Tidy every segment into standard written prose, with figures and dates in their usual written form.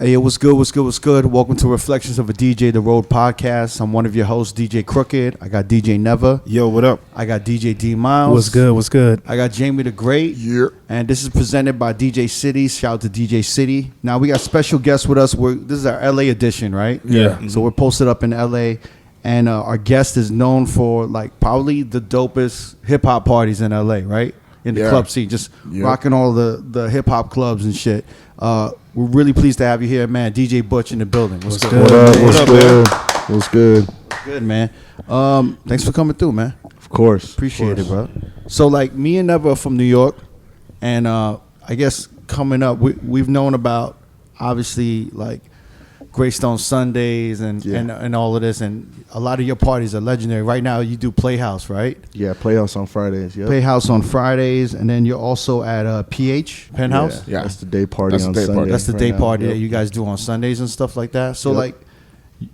Hey, what's good? What's good? What's good? Welcome to Reflections of a DJ, the R.O.A.D podcast. I'm one of your hosts, DJ Crooked. I got DJ Never. Yo, what up? I got DJ D Miles. What's good? What's good? I got Jamie the Great. Yeah. And this is presented by DJ City. Shout out to DJ City. Now we got special guests with us. This is our LA edition, right? Yeah. So we're posted up in LA, and our guest is known for like probably the dopest hip hop parties in LA, right? In the club scene, just rocking all the hip hop clubs and shit. We're really pleased to have you here, man. DJ Butch in the building. What's good? What up? What's What's good? good? What's good? Good, man. Thanks for coming through, man. Of course. Appreciate it, bro. So, like, me and Never are from New York, and I guess coming up, we've known about, obviously, like, Greystone Sundays and all of this, and a lot of your parties are legendary. Right now, you do Playhouse, right? Yeah, Playhouse on Fridays. Yeah. Playhouse on Fridays, and then you're also at PH, Penthouse? Yeah. That's the day party on Sunday. That's the day party that you guys do on Sundays and stuff like that. So, like,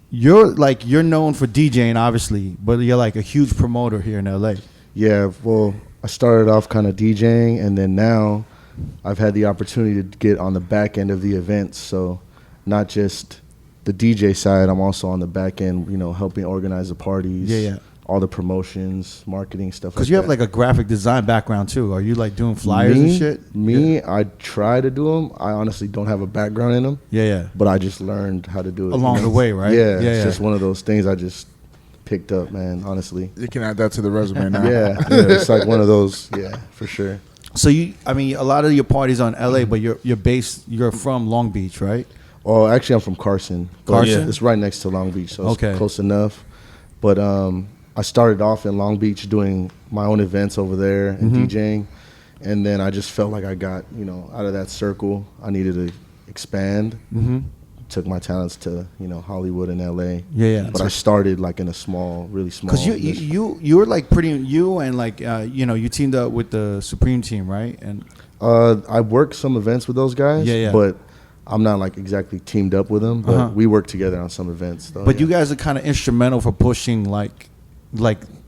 you're known for DJing, obviously, but you're like a huge promoter here in LA. Yeah, well, I started off kind of DJing, and then now I've had the opportunity to get on the back end of the events. So, not just the DJ side, I'm also on the back end, helping organize the parties, all the promotions, marketing, stuff like that. Because you have like a graphic design background too. Are you like doing flyers and shit? I try to do them. I honestly don't have a background in them. Yeah. But I just learned how to do it. Along the way, right? Yeah, it's just one of those things I just picked up, man, honestly. You can add that to the resume now. Yeah, it's like one of those, for sure. So a lot of your parties are in LA, but you're from Long Beach, right? Oh, actually, I'm from Carson. Carson? It's right next to Long Beach, so it's close enough. But I started off in Long Beach doing my own events over there and DJing. And then I just felt like I got, out of that circle. I needed to expand. Took my talents to, Hollywood and LA. Yeah. But I started like in a really small. Because you were like you teamed up with the Supreme team, right? And I worked some events with those guys. Yeah. But I'm not like exactly teamed up with them, but we work together on some events. Though, but you guys are kind of instrumental for pushing like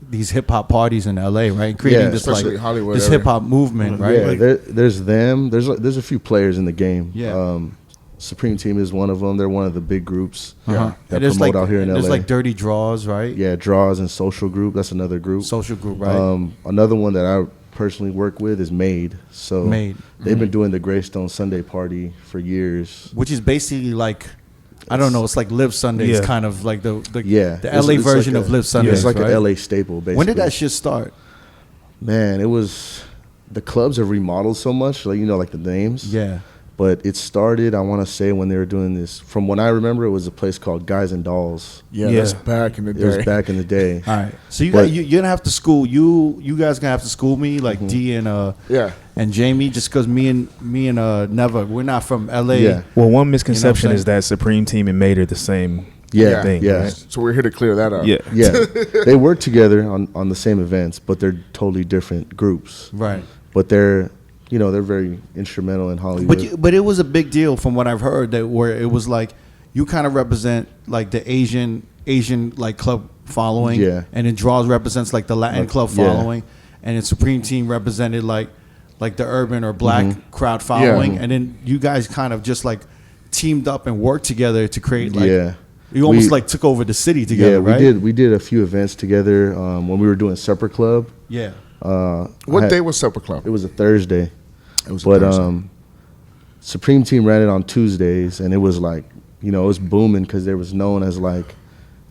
these hip hop parties in LA, right? Creating this like Hollywood this hip hop movement, right? Yeah, there's them. There's a few players in the game. Yeah. Supreme Team is one of them. They're one of the big groups that promote out here in LA. There's like Dirty Draws, right? Yeah, Draws and Social Group. That's another group. Social Group, right? Another one that I personally work with is Made. So they've been doing the Greystone Sunday party for years, which is basically like, I don't know, it's like Live Sundays, kind of like the LA version of Live Sundays. It's like right? an LA staple, basically. When did that shit start? Man, the clubs have remodeled so much, like the names. Yeah. But it started, I want to say, when they were doing this. From what I remember, it was a place called Guys and Dolls. Yeah, that's back in the day. It was back in the day. All right. So you're gonna have to school you guys gonna have to school me, like D and Jamie, just because me and Never, we're not from LA. Yeah. Well, one misconception is that Supreme Team and Made are the same thing. Yeah. Right? So we're here to clear that up. Yeah. They work together on the same events, but they're totally different groups. Right. But they're very instrumental in Hollywood. But it was a big deal from what I've heard where it was like you kind of represent like the Asian like club following, and then Draws represents like the Latin club following, and then Supreme Team represented like the urban or black crowd following, and then you guys kind of just like teamed up and worked together to create like you almost like took over the city together. Yeah, we did a few events together when we were doing Supper Club. Yeah. What day was Supper Club? It was a Thursday. Supreme Team ran it on Tuesdays, and it was like, it was booming because it was known as like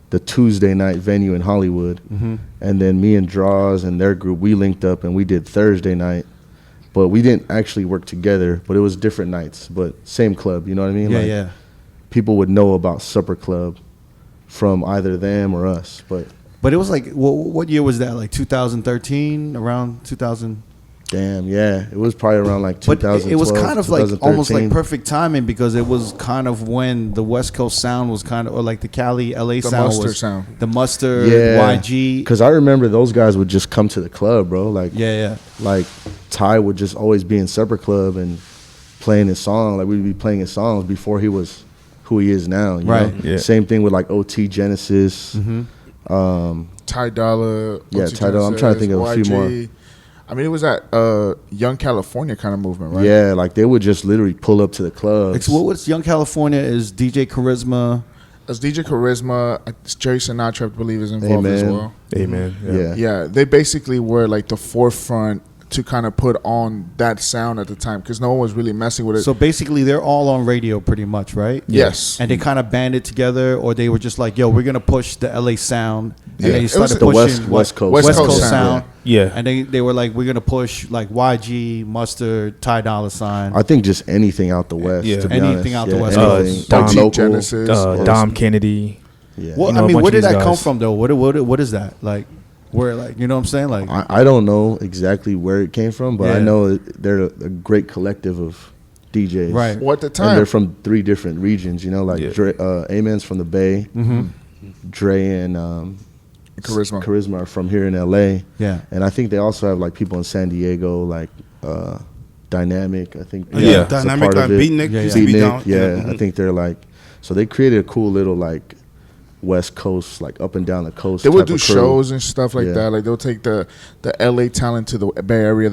the Tuesday night venue in Hollywood. And then me and Draws and their group, we linked up and we did Thursday night, but we didn't actually work together, but it was different nights, but same club, you know what I mean? Yeah. People would know about Supper Club from either them or us, but it was like, what year was that? Like 2013, around 2000. Damn, yeah. It was probably around like 2012, But it was kind of like 2013. almost like perfect timing because it was kind of when the West Coast sound was kind of, or like the Cali, LA sound was. The Mustard, YG. Because I remember those guys would just come to the club, bro. Like, like Ty would just always be in Supper Club and playing his song. Like, we'd be playing his songs before he was who he is now. You know? Yeah. Same thing with like OT Genesis. Ty Dolla. Yeah, Ty Dolla. I'm trying to think of a few more. I mean, it was that Young California kind of movement, right? Yeah, like they would just literally pull up to the clubs. What's Young California is DJ Charisma. As DJ Charisma, Jerry Sinatra, I believe, is involved as well. Amen. Yeah, they basically were like the forefront to kind of put on that sound at the time because no one was really messing with it. So basically, they're all on radio pretty much, right? Yes. And they kind of banded together, or they were just like, yo, we're going to push the LA sound. And Yeah. they started the pushing West Coast. West West Coast Coast sound. Yeah. And they were like, we're going to push like YG, Mustard, Ty Dolla $ign. I think just anything out the West. Yeah. To be Anything honest. out the West anything. Coast. Like Dom local. Genesis. Dom Kennedy. Yeah. Well, You know, I a mean, bunch where of did these that come guys. from, though? What is that? Like, where, like, you know what I'm saying? Like, I don't know exactly where it came from, but I Yeah. know they're a great collective of DJs. Right. Well, at the And time, they're from 3 different regions, you know, like Yeah. Dre, Amen's from the Bay, Dre and Charisma are from here in LA. yeah. And I think they also have like people in San Diego, like Dynamic, I think. Yeah. is a Dynamic, part of it. Beatnik Yeah, used to be Beatnik, down. yeah. I think they're like, so they created a cool little like West Coast, like up and down the coast. they would type do of crew. shows and stuff like Yeah. that. Like they'll take the LA talent to the Bay Area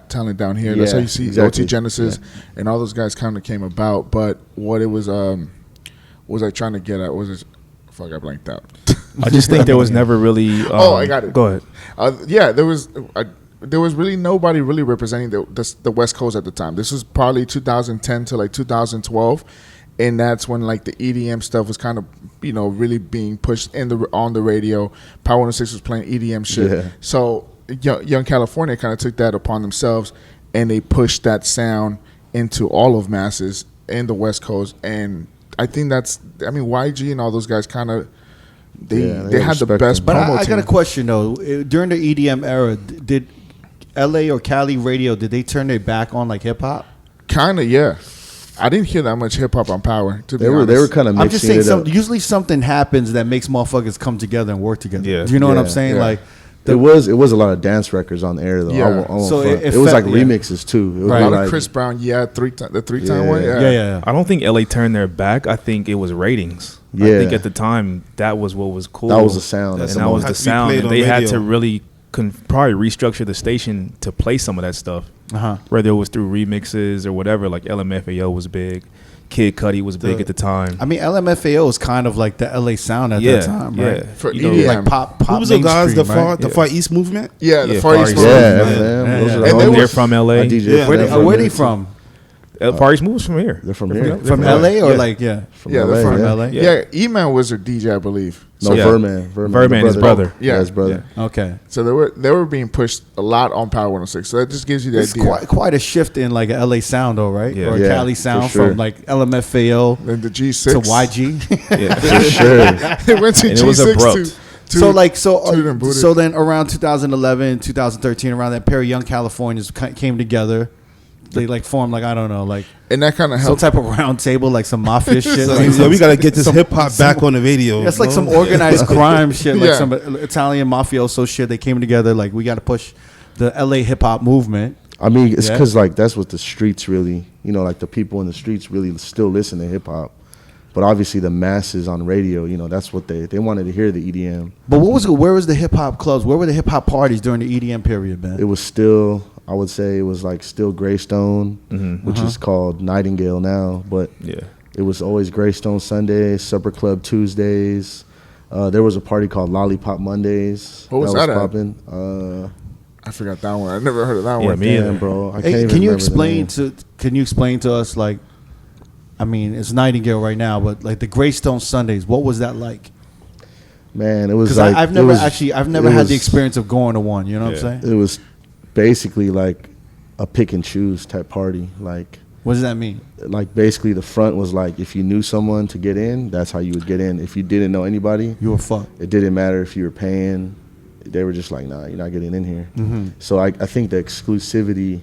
talent down here. That's Yeah, how you see exactly. OT Genesis and all those guys kind of came about. But what it was I trying to get at? Was it? Fuck, I blanked out. I just think there was never really. I got it. Go ahead. Yeah, there was really nobody really representing the West Coast at the time. This was probably 2010 to like 2012, and that's when like the EDM stuff was kind of really being pushed on the radio. Power 106 was playing EDM shit. Yeah. So Young California kind of took that upon themselves, and they pushed that sound into all of masses in the West Coast. And I think YG and all those guys kind of they had the respect best them. But promo I got a team. question, though. During the EDM era, did LA or Cali radio, did they turn their back on like hip-hop? Kind of, yeah. I didn't hear that much hip hop on Power. To be They were honest. kind of I'm just mixing saying, it up. usually something happens that makes motherfuckers come together and work together. Yeah. Do you know what I'm Yeah. saying? Yeah. Like, It was a lot of dance records on the air though. Yeah. I won't So front. it It was felt- like yeah. remixes too. It was Right. A lot like, of Chris Brown, the three-time Yeah. one. yeah. I don't think LA turned their back. I think it was ratings. I Yeah. think at the time that was what was cool. That was the sound. And That's that the was Had the to be sound. played And on they had radio. to really probably restructure the station to play some of that stuff. Uh-huh. Whether it was through remixes or whatever. Like LMFAO was big. Kid Cudi was big at the time. I mean, LMFAO is kind of like the LA sound at that time, right? For You know, EDM. Like pop Who was the guys? mainstream, right? The Far East movement. Yeah, the Yeah, Far Far East. East. yeah, Yeah. FM. Those Yeah. are the And And they homies. they're was- from LA. I DJ Yeah. for Where them they, for a where they minute, from? Far East moves from here. They're from They're here. From LA. LA or Yeah. like, yeah. From Yeah, they're LA, from yeah. LA? Yeah. E-Man was their DJ, I believe. No, Yeah. Verman. Verman, his brother. Yeah. his brother. Okay. So they were being pushed a lot on Power 106. So that just gives you the It's idea. quite a shift in like a LA sound, though, right? Yeah. Or a Yeah, Cali for sound sure. from like LMFAO Then the G6 to YG. Yeah. For sure. It went to And it was G6 abrupt. to So then around 2011, 2013, around that pair of Young Californians came together. They like formed like, I don't know, like and that kind of some helped. type of round table, like some mafia shit. So, Like so we gotta get this some- hip hop back on the radio. It's like no? some organized crime shit, like Yeah. some Italian mafioso shit. They came together, like we got to push the LA hip hop movement. I mean, it's Yeah. because like that's what the streets really, like the people in the streets really still listen to hip hop. But obviously the masses on radio, that's what they wanted to hear the EDM. But where was the hip hop clubs? Where were the hip hop parties during the EDM period, man? It was still, I would say, it was like still Greystone, which Uh-huh. is called Nightingale now. But Yeah. it was always Greystone Sundays, Supper Club Tuesdays. There was a party called Lollipop Mondays. What was that at? popping. I forgot that one. I never heard of that Yeah, one. me either. Damn, bro. I can't Hey, even can you remember the name. explain to us, like, I mean, it's Nightingale right now, but like the Greystone Sundays, what was that like? Man, it was Because like I've it never was- had it the was- experience of going to one. You know what I'm Yeah. saying? It was basically like a pick and choose type party. Like What does that mean? basically the front was like if you knew someone to get in, that's how you would get in. If you didn't know anybody, You were fucked. it didn't matter if you were paying. They were just like, nah, you're not getting in here. Mm-hmm. So I think the exclusivity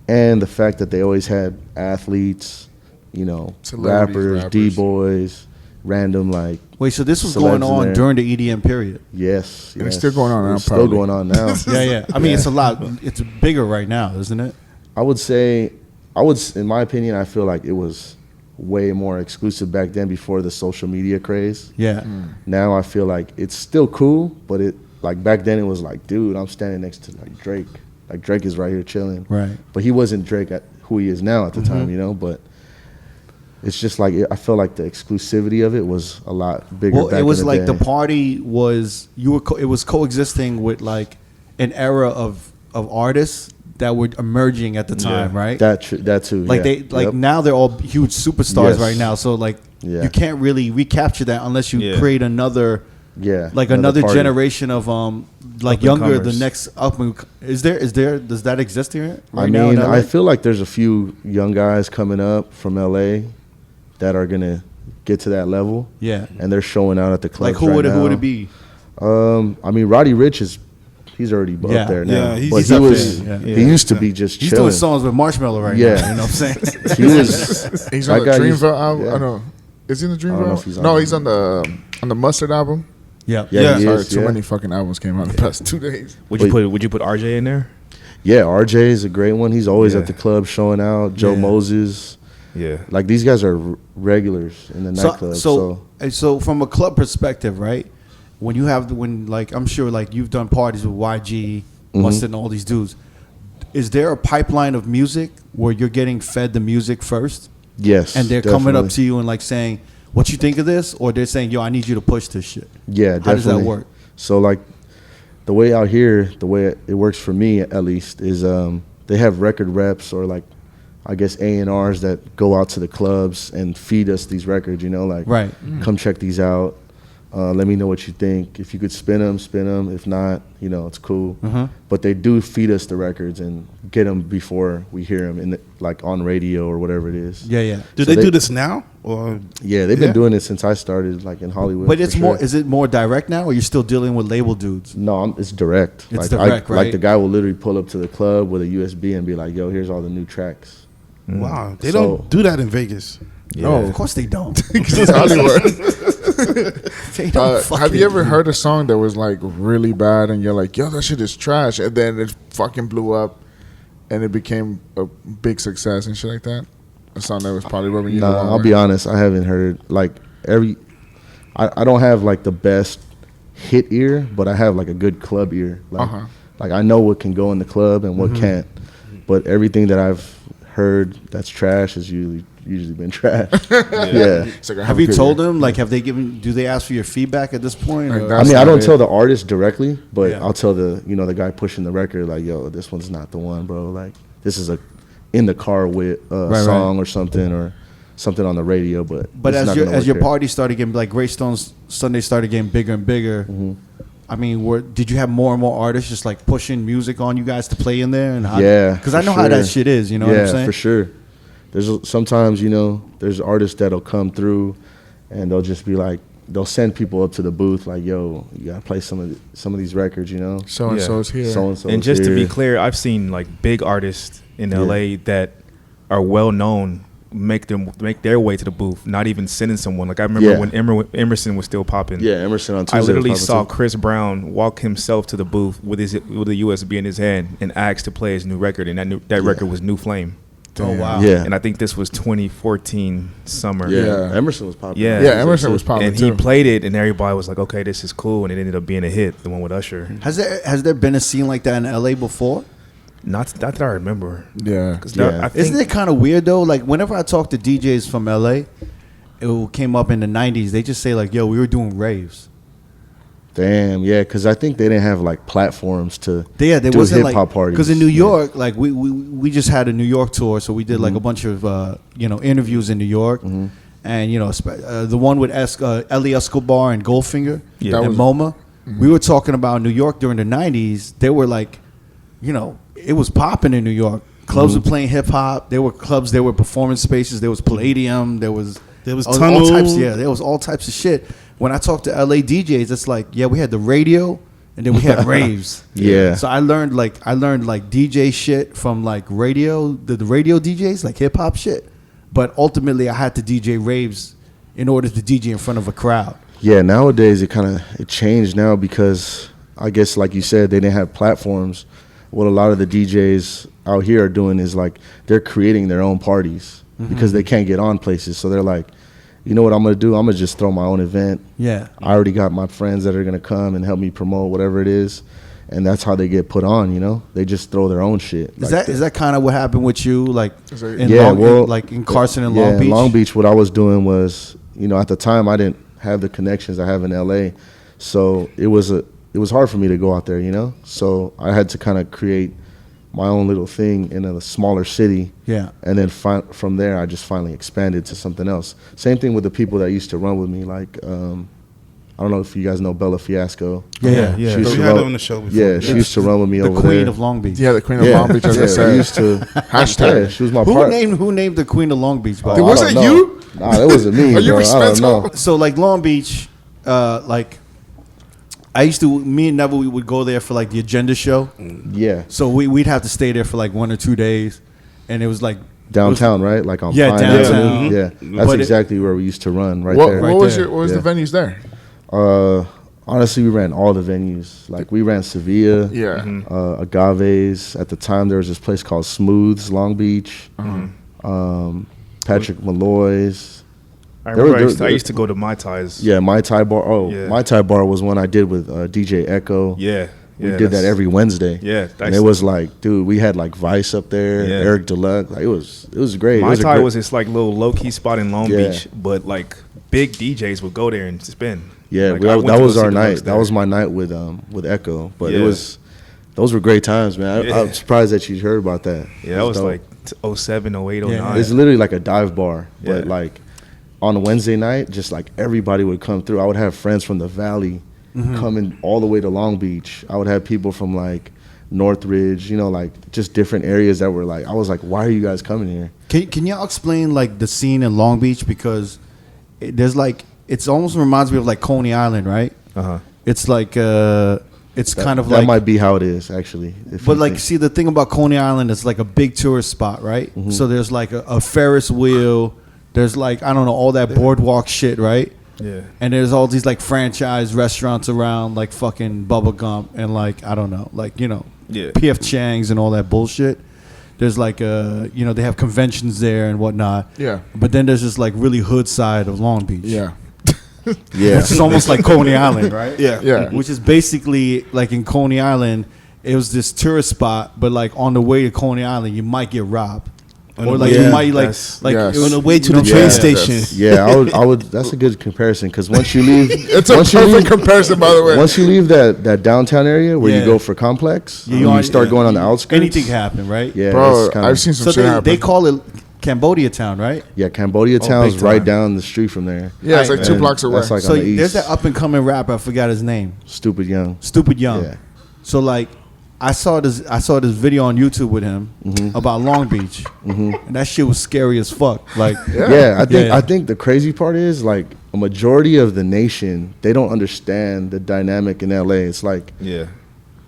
and the fact that they always had athletes, Celebrities, rappers, rappers. D-boys, random like, Wait, so this was Celebs going in on there. during the EDM period? yes. And it's yes. still going on now, It's still probably. going on now. Yeah. I mean, it's a lot. It's bigger right now, isn't it? I would say, in my opinion, I feel like it was way more exclusive back then before the social media craze. Yeah. Now I feel like it's still cool, but like back then it was like, dude, I'm standing next to like Drake. Like Drake is right here chilling. Right. But he wasn't Drake at who he is now at the time, you know. But it's just like I feel like the exclusivity of it was a lot bigger. Well, back it was in the like day. the party was it was coexisting with like an era of artists that were emerging at the time, right? That too. Like Yep. now they're all huge superstars Yes. right now. So like you can't really recapture that unless you create another another party. generation of like younger, the Up-and-comers. next up. Is there does that exist here? Right I now mean, in LA? I feel like there's a few young guys coming up from LA that are gonna get to that level. Yeah. And they're showing out at the clubs. Like who would it be? I mean, Roddy Ricch he's already Yeah. up there now. Yeah, he's but up he was there, yeah. he used to be just He's chilling. doing songs with Marshmello right Yeah. now. You know what I'm saying? He was He's that on the guy used- Dreamville album. yeah. I know. Is he on the don't know Dreamville? if he's on No, it. he's on the Mustard album. Yeah. Yeah, he Sorry, is, too yeah. many fucking albums came out in the past 2 days. Would you put RJ in there? Yeah, RJ is a great one. He's always Yeah. at the club showing out. Joe Yeah. Moses. Yeah. Like these guys are regulars in the nightclub. So from a club perspective, right? When you have like I'm sure like you've done parties with YG, Mustard, and all these dudes. Is there a pipeline of music where you're getting fed the music first, yes, and they're coming up definitely. to you and like saying, "What you think of this?" Or they're saying, "Yo, I need you to push this shit." Yeah, definitely. How does that work? So like the way out here, the way it works for me at least is they have record reps or like I guess A&Rs that go out to the clubs and feed us these records, you know, like Right. come check these out. Let me know what you think. If you could spin them. If not, you know, it's cool. But they do feed us the records and get them before we hear them like on radio or whatever it is. Yeah, yeah. Do So they do this now? Or Yeah, they've been doing it since I started, like in Hollywood. But for it's sure. more. Is it more direct now, or you're still dealing with label dudes? No, it's direct. It's like direct, right? Like the guy will literally pull up to the club with a USB and be like, "Yo, here's all the new tracks." wow, they So- don't do that in Vegas. No, of course they don't. Because it's Hollywood. They don't Have you ever heard a song that was like really bad and you're like, yo, that shit is trash, and then it fucking blew up and it became a big success and shit like that? A song that was probably rubbing you the Nah, wrong I'll way. be honest. I haven't heard like I don't have like the best hit ear, but I have like a good club ear. Like, like I know what can go in the club and what can't. But everything that I've heard that's trash has usually been trash. Yeah. It's like, I Have a you good told ear. them? Like, have they given? Do they ask for your feedback at this point? Like or- that- I mean, I not don't it. tell the artist directly, but Yeah. I'll tell the the guy pushing the record like, "Yo, this one's not the one, bro. Like, this is a in the car with Right, song or something on the radio." But But it's as not your gonna work as your here. party started getting like Greystone's Sunday started getting bigger and bigger. I mean, did you have more and more artists just like pushing music on you guys to play in there? And how, Yeah, because I for know how that sure. shit is. You know yeah, what I'm saying? for sure. There's sometimes there's artists that'll come through, and they'll just be like they'll send people up to the booth like, "Yo, you gotta play some of these records," you know. So and so's here. So and so. And just to be clear, I've seen like big artists in LA that are well known make their way to the booth, not even sending someone. Like I remember Yeah. when Emerson was still popping. Yeah, Emerson on Tuesday. I literally was saw popping Chris Brown walk himself to the booth with a USB in his hand and asked to play his new record, and that record was New Flame. Oh wow. too. Yeah. And I think this was 2014 summer. Yeah. Yeah. Emerson was popping. Yeah. Yeah, Emerson was popping And he too. played it, and everybody was like, "Okay, this is cool," and it ended up being a hit. The one with Usher. Has there been a scene like that in LA before? Not that I remember. Yeah. 'Cause Yeah. I think, Isn't it kind of weird though? Like whenever I talk to DJs from LA, it came up in the '90s. They just say like, "Yo, we were doing raves." Damn, yeah, because I think they didn't have like platforms to There do wasn't hip hop like parties. because in New York, like we just had a New York tour, so we did like a bunch of interviews in New York, and the one with Ellie Escobar and Goldfinger Yeah. and MoMA. We were talking about New York during the '90s. They were like, it was popping in New York. Clubs were playing hip hop. There were clubs. There were performance spaces. There was Palladium. There was all Tunnel. types. Yeah, there was all types of shit. When I talk to LA DJs, it's like, yeah, we had the radio, and then we had raves. Yeah. So I learned like DJ shit from like radio, the radio DJs, like hip hop shit. But ultimately, I had to DJ raves in order to DJ in front of a crowd. Yeah, nowadays it changed now because I guess like you said, they didn't have platforms. What a lot of the DJs out here are doing is like they're creating their own parties because they can't get on places. So they're like, you know what I'm gonna do? I'm gonna just throw my own event. Yeah. I already got my friends that are gonna come and help me promote whatever it is, and that's how they get put on. You know, they just throw their own shit. Is that kind of what happened with you, like in in Carson and Long Beach? In Long Beach, what I was doing was, you know, at the time I didn't have the connections I have in LA, so it was hard for me to go out there, you know. So I had to kind of create my own little thing in a smaller city. Yeah. And then from there, I just finally expanded to something else. Same thing with the people that used to run with me. Like, I don't know if you guys know Bella Fiasco. Yeah. She used We to had run, her on the show before. yeah, she used to run with me The over Queen there. of Long Beach. Yeah, the Queen of Long Beach, as I we said. used to. Hashtag. Yeah, she was my Who partner. named the Queen of Long Beach? By the Dude, way? was I it don't know. you? Nah, that wasn't me, Are you bro. I don't responsible? know. So like Long Beach, me and Neville, we would go there for like the agenda show. Yeah. So we'd have to stay there for like 1 or 2 days, and it was like Downtown, right? Like on Yeah, Pine downtown. Avenue. Yeah, that's But exactly where we used to run right What there. was there. the venues there? Honestly, we ran all the venues. Like we ran Sevilla, Yeah. Agaves. At the time, there was this place called Smooths, Long Beach. Patrick Malloy's. I remember I used to go to Mai Tais. Yeah, Mai Tai Bar. Oh, Yeah. Mai Tai Bar was one I did with DJ Echo. Yeah. We did that every Wednesday. Yeah, and it was like, dude, we had like Vice up there, Yeah. Eric Deluxe. Like it was great. Mai It Tai great- was this like little low key spot in Long Yeah. Beach, but like big DJs would go there and spin. Yeah, Like, that I went that to go was see our Deluxe night. there. That was my night with Echo. But Yeah. those were great times, man. Yeah. I'm surprised that you heard about that. Yeah, that was dope. like 07, 08, 09. Yeah. It's literally like a dive bar, but Yeah. like on a Wednesday night, just like everybody would come through. I would have friends from the Valley coming all the way to Long Beach. I would have people from like Northridge, you know, like just different areas that were like, I was like, why are you guys coming here? Can y'all explain like the scene in Long Beach, because there's like it's almost reminds me of like Coney Island, right? Uh-huh. It's like it's kind of that like might be how it is actually. But like, see, the thing about Coney Island is like a big tourist spot, right? So there's like a Ferris wheel. There's like, I don't know, all that boardwalk shit, right? Yeah. And there's all these like franchise restaurants around, like fucking Bubba Gump and like, I don't know, like, you know, Yeah. P.F. Chang's and all that bullshit. There's like, you know, they have conventions there and whatnot. Yeah. But then there's this like really hood side of Long Beach. Yeah. yeah. It's almost like Coney Island, right? Yeah. Yeah. Which is basically like in Coney Island, it was this tourist spot, but like on the way to Coney Island, you might get robbed. Or like you Yeah. might like Yes. Yes. it was- On the way to you know, the train Yeah. station. Yeah, I would. That's a good comparison because once you leave, It's a once you perfect leave, comparison, by the way. once you leave that downtown area where Yeah. you go for Complex, You you, are- start yeah. going on the outskirts. anything can happen, right? Yeah, Bro, it's kinda- I've seen some So shit happen. they call it Cambodia Town, right? Yeah, Cambodia Oh, Town's big right time. down the street from there. Yeah, it's like 2 And blocks away. that's like So on the east. there's that up and coming rapper. I forgot his name. Stupid Young. Stupid Young. Yeah. So like, I saw this video on YouTube with him about Long Beach, and that shit was scary as fuck. Like, Yeah, Yeah. I think the crazy part is like a majority of the nation, they don't understand the dynamic in LA. It's like Yeah.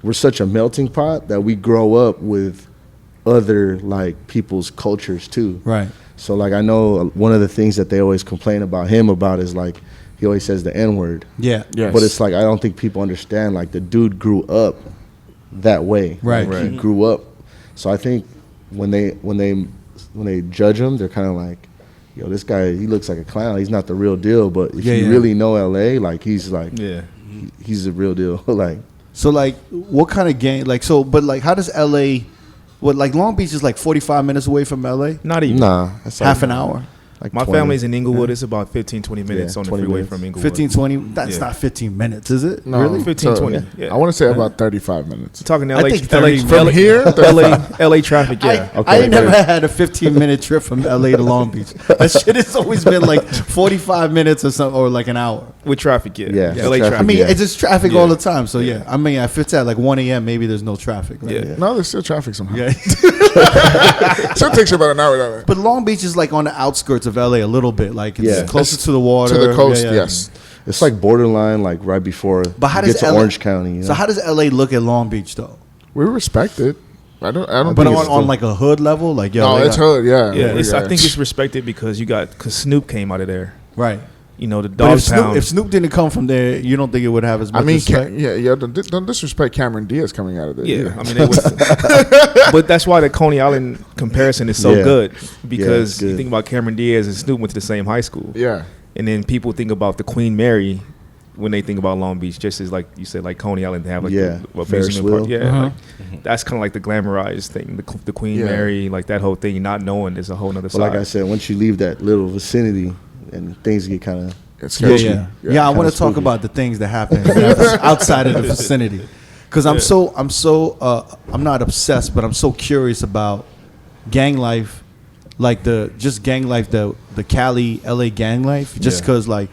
we're such a melting pot that we grow up with other like people's cultures too. right? So like I know one of the things that they always complain about him about is like he always says the N-word. Yeah. Yes. But it's like I don't think people understand like the dude grew up that way. Right. Like, Right. He grew up. So I think when they judge him, they're kind of like, yo, this guy, he looks like a clown. He's not the real deal. But if Yeah, you yeah. really know LA, like he's like Yeah. he's the real deal. Like So like, what kind of gang? Like, so, but like, how does LA? What, like Long Beach is like 45 minutes away from LA, Not even. nah, that's half like, an hour. Like My 20. family's in Inglewood. It's about 15, 20 minutes Yeah, on the 20 freeway minutes. from Inglewood. 15, 20. That's Yeah. not 15 minutes, is it? No, Really? 15, so, 20, yeah. I want to say about 35 minutes. Talking I LA, think LA 30 From here, LA traffic, yeah. I ain't never had a 15-minute trip from LA to Long Beach. That shit has always been like 45 minutes or something, or like an hour. With traffic, yeah. Yeah, LA traffic. I mean, Yeah. it's just traffic Yeah. all the time. So yeah, I mean, if it's at like 1 a.m., maybe there's no traffic. Right? Yeah. No, there's still traffic somehow. Yeah. Still takes you about an hour down there. But Long Beach is like on the outskirts of LA a little bit. Like it's Yeah. closer to the water. To the coast, Yeah, yeah. yes. It's like borderline, like right before But how you does get to LA Orange County. You know? So how does LA look at Long Beach though? We respect it. I don't But think on, it's on like a hood level, like yo, no, they it's got- hood, yeah. Yeah, I think it's respected because Snoop came out of there. right. You know, the But dog if Snoop, pound. if Snoop didn't come from there, you don't think it would have as much I mean, respect? don't disrespect Cameron Diaz coming out of there. Yeah, either. I mean, it was, but that's why the Coney Island comparison is so Yeah. good it's because you good. think about Cameron Diaz and Snoop went to the same high school, yeah. and then people think about the Queen Mary when they think about Long Beach, just as like you said, like Coney Island, they have like Yeah, the Ferris amusement park. wheel. Yeah, like, that's kind of like the glamorized thing, the Queen Mary, like that whole thing. Not knowing there's a whole nother side. Like I said, once you leave that little vicinity, and things get kind of Yeah, I want to talk about the things that happen outside of the vicinity, because I'm not obsessed, but I'm so curious about gang life, like the Cali, LA gang life, just because like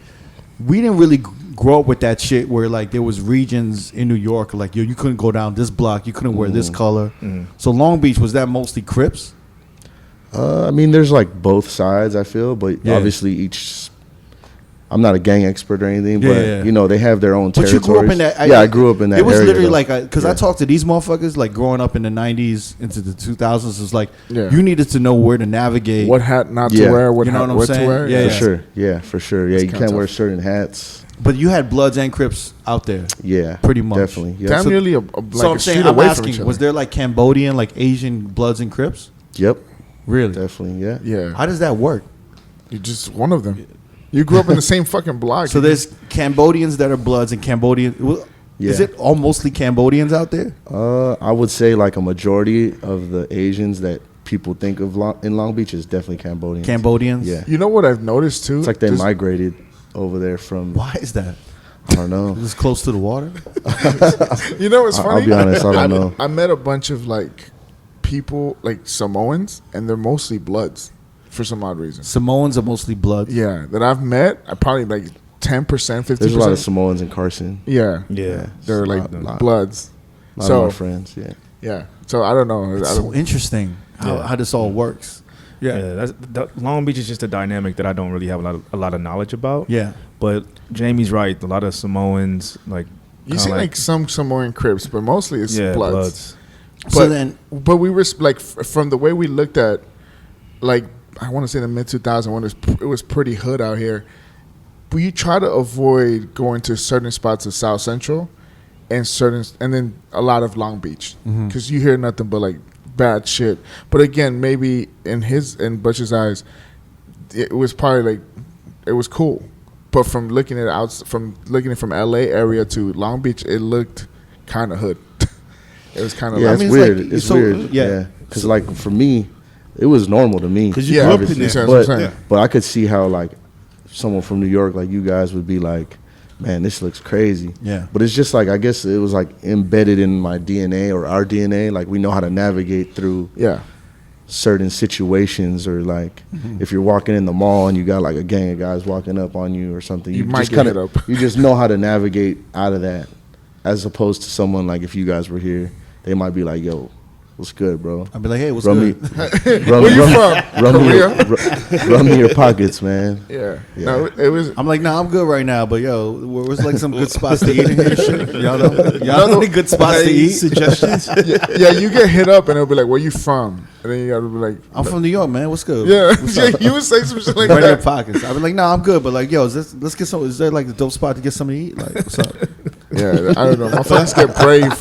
we didn't really grow up with that shit where like there was regions in New York like you couldn't go down this block, you couldn't wear this color. So Long Beach, was that mostly Crips? I mean, there's like both sides, I feel, but obviously each. I'm not a gang expert or anything, but you know they have their own territories. But you grew up in that. I grew up in that. It was area, literally like because I talked to these motherfuckers like growing up in the '90s into the 2000s. It's like you needed to know where to navigate, what hat not to wear, what hat to wear. Yeah, for sure. Yeah, you can't wear certain hats. But you had Bloods and Crips out there. Yeah, pretty much. Definitely. Yeah. Damn nearly so I'm saying, I'm asking, was there like Cambodian, like Asian Bloods and Crips? Yep. Really? Definitely. Yeah. Yeah. How does that work? You're just one of them. You grew up in the same fucking block. So there's Cambodians that are Bloods and Cambodian. Is it all mostly Cambodians out there? I would say like a majority of the Asians that people think of in Long Beach is definitely Cambodians. Cambodians? Yeah. You know what I've noticed too? It's like they migrated over there from. Why is that? I don't know. Is this close to the water? You know what's funny? I'll be honest, I don't know. I met a bunch of like people, like Samoans, and they're mostly Bloods. For some odd reason, Samoans are mostly Bloods. Yeah, that I've met, I probably like 10%, 50%. There's a lot of Samoans in Carson. Yeah, they're like Bloods. A lot of my friends. Yeah. So I don't know. It's so interesting how this all works. Long Beach is just a dynamic that I don't really have a lot of knowledge about. Yeah, but Jamie's right. A lot of Samoans, like you see, like some Samoan Crips, but mostly it's Bloods. But we were like from the way we looked at, like. I want to say the mid 2000s when it was pretty hood out here. We try to avoid going to certain spots of South Central and then a lot of Long Beach because you hear nothing but like bad shit. But again, maybe in Butch's eyes, it was probably like it was cool. But from looking at it from LA area to Long Beach, it looked kind of hood. It was kind of it's weird. Like, it's weird. Yeah, because like for me. It was normal to me. Because you grew up in there. But I could see how, like, someone from New York, like you guys, would be like, man, this looks crazy. Yeah. But it's just like, I guess it was like embedded in my DNA or our DNA. Like, we know how to navigate through certain situations, or like if you're walking in the mall and you got like a gang of guys walking up on you or something, you might get it up. You just know how to navigate out of that, as opposed to someone like if you guys were here, they might be like, yo, what's good, bro? I'd be like, hey, what's good? Where you from? Run me your pockets, man. Yeah. No, it was. I'm like, nah, I'm good right now. But yo, where's like some good spots to eat in here? Shit? Y'all know any good spots to eat? Suggestions? Yeah, you get hit up and it'll be like, where you from? And then you gotta be like, I'm from New York, man. What's good? Yeah, you would say some shit like right that. in your pockets. I'd be like, nah, I'm good. But like, yo, let's get some. Is there like a dope spot to get something to eat? Like, what's up? Yeah, I don't know. My friends get brave.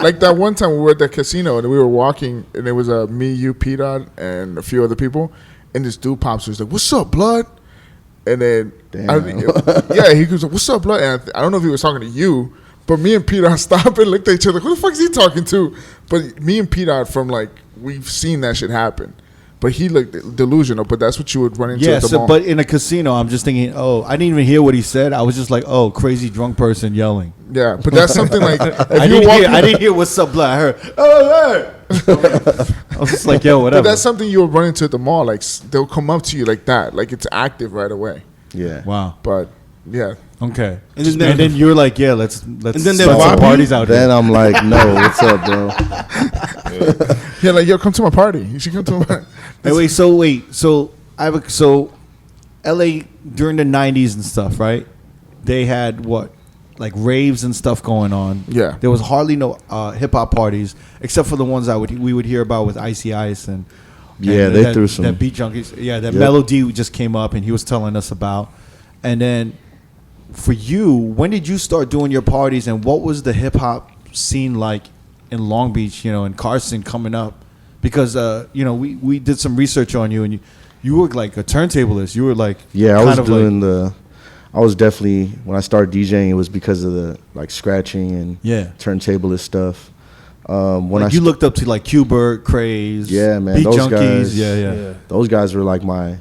Like that one time we were at the casino and we were walking and it was me, you, P-Dot, and a few other people. And this dude pops was like, what's up, blood? And then, he goes, what's up, blood? And I don't know if he was talking to you, but me and P-Dot stopped and looked at each other. Who the fuck is he talking to? But me and P-Dot from like, we've seen that shit happen. But he looked delusional, but that's what you would run into at the mall. But in a casino, I'm just thinking, I didn't even hear what he said. I was just like, crazy drunk person yelling. Yeah, but that's something like... I didn't hear what's up, blood. I heard, oh, hey. I was just like, yo, whatever. But that's something you would run into at the mall. Like, they'll come up to you like that. Like, it's active right away. Yeah. Wow. But, yeah. Okay. And then you're like, yeah, let's then they start some parties out here. Then I'm like, no, what's up, bro? Yeah, like, yo, come to my party. You should come to my party. So LA during the 90s and stuff, right? They had what? Like raves and stuff going on. Yeah. There was hardly no hip hop parties except for the ones we would hear about with Icy Ice and they threw some that Beat Junkies. Yeah, that Melody just came up and he was telling us about. And then for you, when did you start doing your parties and what was the hip hop scene like in Long Beach, in Carson coming up? Because we did some research on you and you were like a turntablist. You were like I was doing I was definitely, when I started DJing, it was because of the like scratching and turntablist stuff. When like you looked up to like Q-Bert, Craze, yeah, man, Beat those Junkies, guys, those guys were like the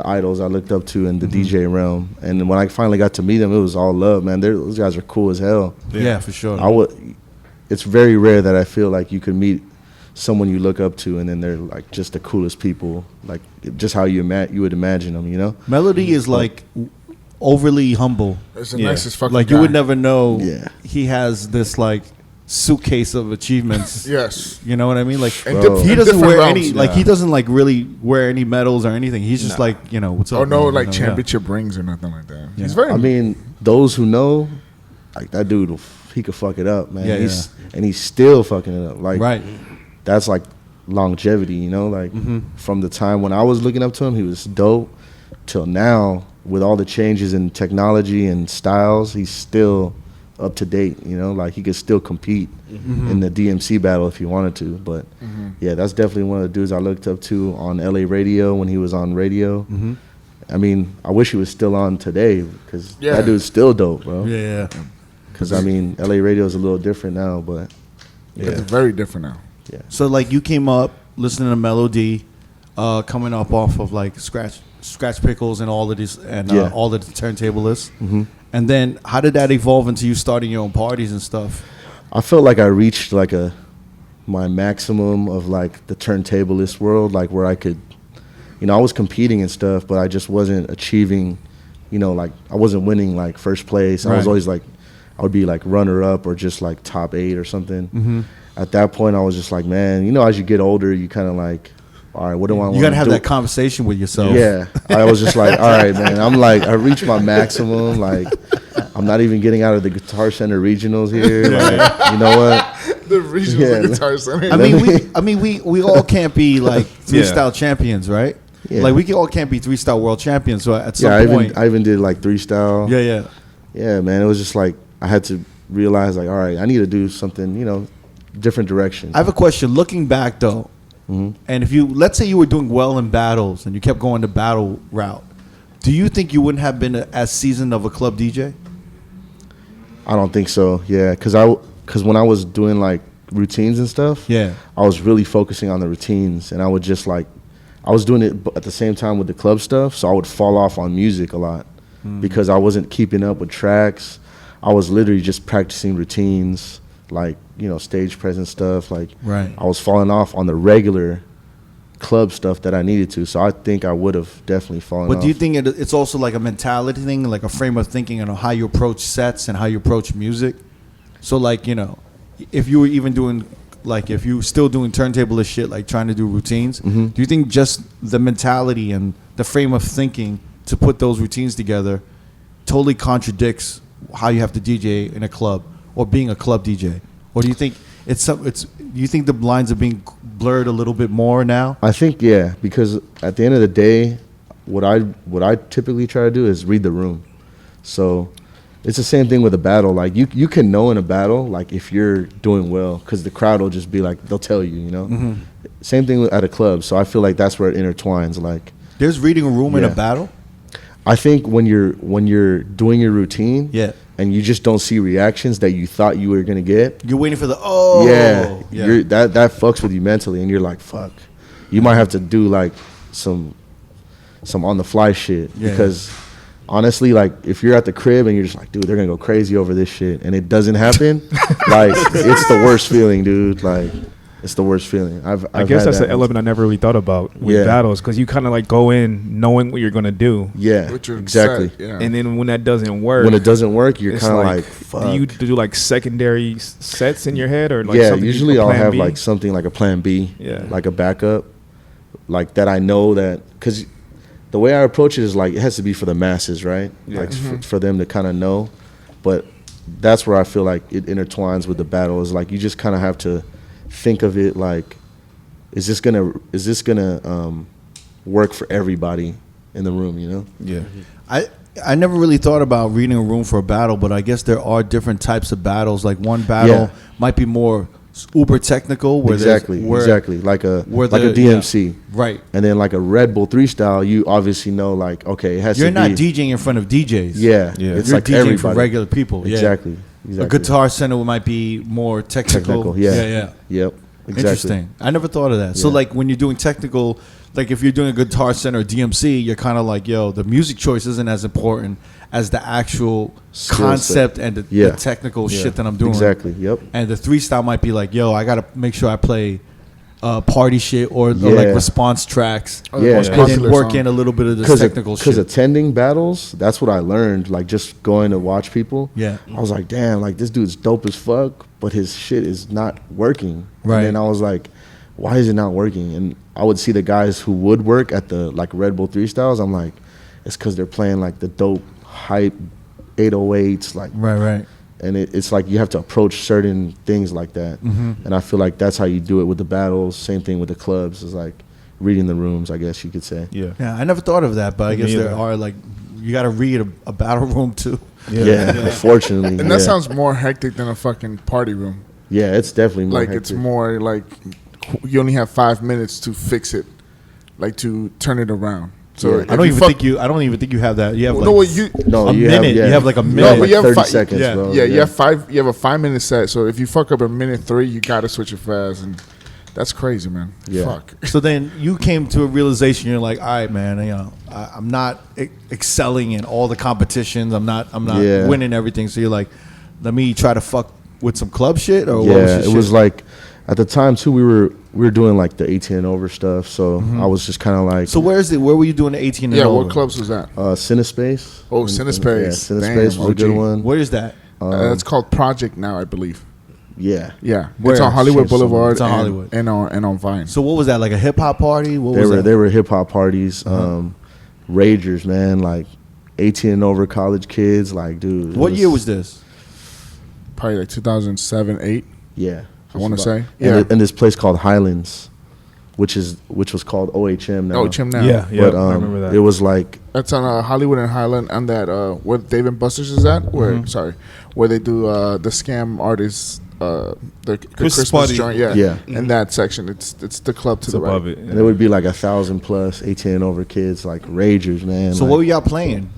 idols I looked up to in the DJ realm. And when I finally got to meet them, it was all love, man. Those guys are cool as hell. Yeah, for sure. It's very rare that I feel like you could meet someone you look up to and then they're like just the coolest people, like just how you would imagine them, you know. Melody is like overly humble. It's the nicest fucking like guy. you would never know he has this like suitcase of achievements. Yes, you know what I mean. Like he doesn't wear any like he doesn't like really wear any medals or anything. He's just like, you know, what's up. Oh no, man? like you know, championship rings or nothing like that. Yeah. He's very. I mean, those who know, like that dude, he could fuck it up, man. And he's still fucking it up. Like that's like longevity, you know. Like from the time when I was looking up to him, he was dope, till now with all the changes in technology and styles, he's still up to date, you know. Like he could still compete in the DMC battle if he wanted to. But yeah, that's definitely one of the dudes I looked up to on LA radio when he was on radio. I mean, I wish he was still on today because that dude's still dope, bro. Yeah. Because I mean, LA radio is a little different now, but it's very different now. Yeah. So like you came up listening to Melody, coming up off of like Scratch Pickles and all of these and all of the turntablists. And then how did that evolve into you starting your own parties and stuff? I felt like I reached like my maximum of like the turntablist world, like where I could, you know, I was competing and stuff, but I just wasn't achieving, you know, like I wasn't winning like first place. I was always like, I would be like runner up or just like top 8 or something. At that point, I was just like, man, you know, as you get older, you kind of like, all right, what do I want to do? You got to have that conversation with yourself. Yeah. I was just like, all right, man, I'm like, I reached my maximum. Like, I'm not even getting out of the Guitar Center regionals here. Like, you know what? The regional Guitar Center. I mean, we all can't be like 3-style champions, right? Yeah. Like we all can't be 3-style world champions. So at some point, I even did like 3-style. Yeah, man. It was just like I had to realize, like, all right, I need to do something, you know, different direction. I have a question. Looking back though, and if you let's say you were doing well in battles and you kept going the battle route, do you think you wouldn't have been as seasoned of a club DJ? I don't think so. Yeah, because when I was doing like routines and stuff, I was really focusing on the routines, and I would just like I was doing it at the same time with the club stuff, so I would fall off on music a lot because I wasn't keeping up with tracks. I was literally just practicing routines, like, you know, stage presence stuff. Like, I was falling off on the regular club stuff that I needed to. So I think I would have definitely fallen off. But do you think it's also like a mentality thing, like a frame of thinking on how you approach sets and how you approach music? So, like, you know, if you were even doing, like, if you still doing turntablist shit, like trying to do routines, do you think just the mentality and the frame of thinking to put those routines together totally contradicts how you have to DJ in a club or being a club DJ? Or do you think do you think the lines are being blurred a little bit more now? I think, yeah, because at the end of the day, what I typically try to do is read the room. So it's the same thing with a battle. Like you can know in a battle, like if you're doing well, because the crowd will just be like, they'll tell you, you know. Same thing at a club. So I feel like that's where it intertwines. Like there's reading a room in a battle. I think when you're doing your routine, and you just don't see reactions that you thought you were gonna get, you're waiting for the that fucks with you mentally, and you're like, fuck. You might have to do like some on the fly shit because honestly, like if you're at the crib and you're just like, dude, they're gonna go crazy over this shit, and it doesn't happen, like it's the worst feeling, dude. Like it's the worst feeling. I guess that's an element I never really thought about with battles, because you kind of like go in knowing what you're gonna do. Yeah, exactly. And then when that doesn't work, you're kind of like, fuck. Do you do like secondary sets in your head, or like something usually I'll have B? like something like a plan B, like a backup, like that I know that, because the way I approach it is like it has to be for the masses, right? Like for them to kind of know. But that's where I feel like it intertwines with the battle, is like you just kind of have to think of it like, is this gonna work for everybody in the room, you know? I never really thought about reading a room for a battle, but I guess there are different types of battles. Like one battle might be more uber technical, where exactly like a DMC, right? And then like a Red Bull 3 style, you obviously know like okay, it has You're to not be, DJing in front of DJs. Yeah. You're It's like DJing everybody. for regular people. Exactly. A guitar center might be more technical. Yeah. Yep. Exactly. Interesting. I never thought of that. So like when you're doing technical, like if you're doing a guitar center or DMC, you're kind of like, yo, the music choice isn't as important as the actual concept and the technical shit that I'm doing. Exactly. Yep. And the 3 style might be like, yo, I gotta make sure I play party shit or like response tracks. And then work in a little bit of the technical shit. Because attending battles, that's what I learned. Like just going to watch people. Yeah. I was like, damn, like this dude's dope as fuck, but his shit is not working. Right. And then I was like, why is it not working? And I would see the guys who would work at the like Red Bull 3 styles. I'm like, it's because they're playing like the dope hype 808s, like right. And it's like you have to approach certain things like that. And I feel like that's how you do it with the battles. Same thing with the clubs. It's like reading the rooms, I guess you could say. Yeah, I never thought of that, but I guess there are like you got to read a battle room too. Yeah. Unfortunately. And that sounds more hectic than a fucking party room. Yeah, it's definitely more like hectic. It's more like you only have 5 minutes to fix it, like to turn it around. So I don't even think you have that. You have like you minute. You have like a minute. No, but you have 30 seconds, bro. Yeah, you have 5. You have a 5 minute set. So if you fuck up a minute 3, you gotta switch it fast, and that's crazy, man. Yeah. Fuck. So then you came to a realization. You're like, all right, man. You know, I'm not excelling in all the competitions. I'm not winning everything. So you're like, let me try to fuck with some club shit. Or what was it was like at the time too. We were doing like the 18 and over stuff. So I was just kind of like. So where were you doing the 18 and over? Yeah, what clubs was that? Cinespace. Oh, Cinespace. Yeah, Cinespace was a good one. Where is that? It's called Project now, I believe. Yeah. Where? It's on Hollywood Boulevard. It's on Hollywood and on Vine. So what was that, like a hip hop party? What was that? They were hip hop parties. Ragers, man, like 18 and over college kids, like dude. What year was this? Probably like 2007, 8. Yeah. I want to say. And this place called Highlands, which was called OHM now. OHM now. Yeah, but I remember that. It was like that's on Hollywood and Highland, and that where Dave and Buster's is at. Where where they do the scam artists, the Christmas party. joint. Yeah. In that section, it's the club to the right. Above it. And it would be like 1,000 plus 18 and over kids, like ragers, man. So like, what were y'all playing?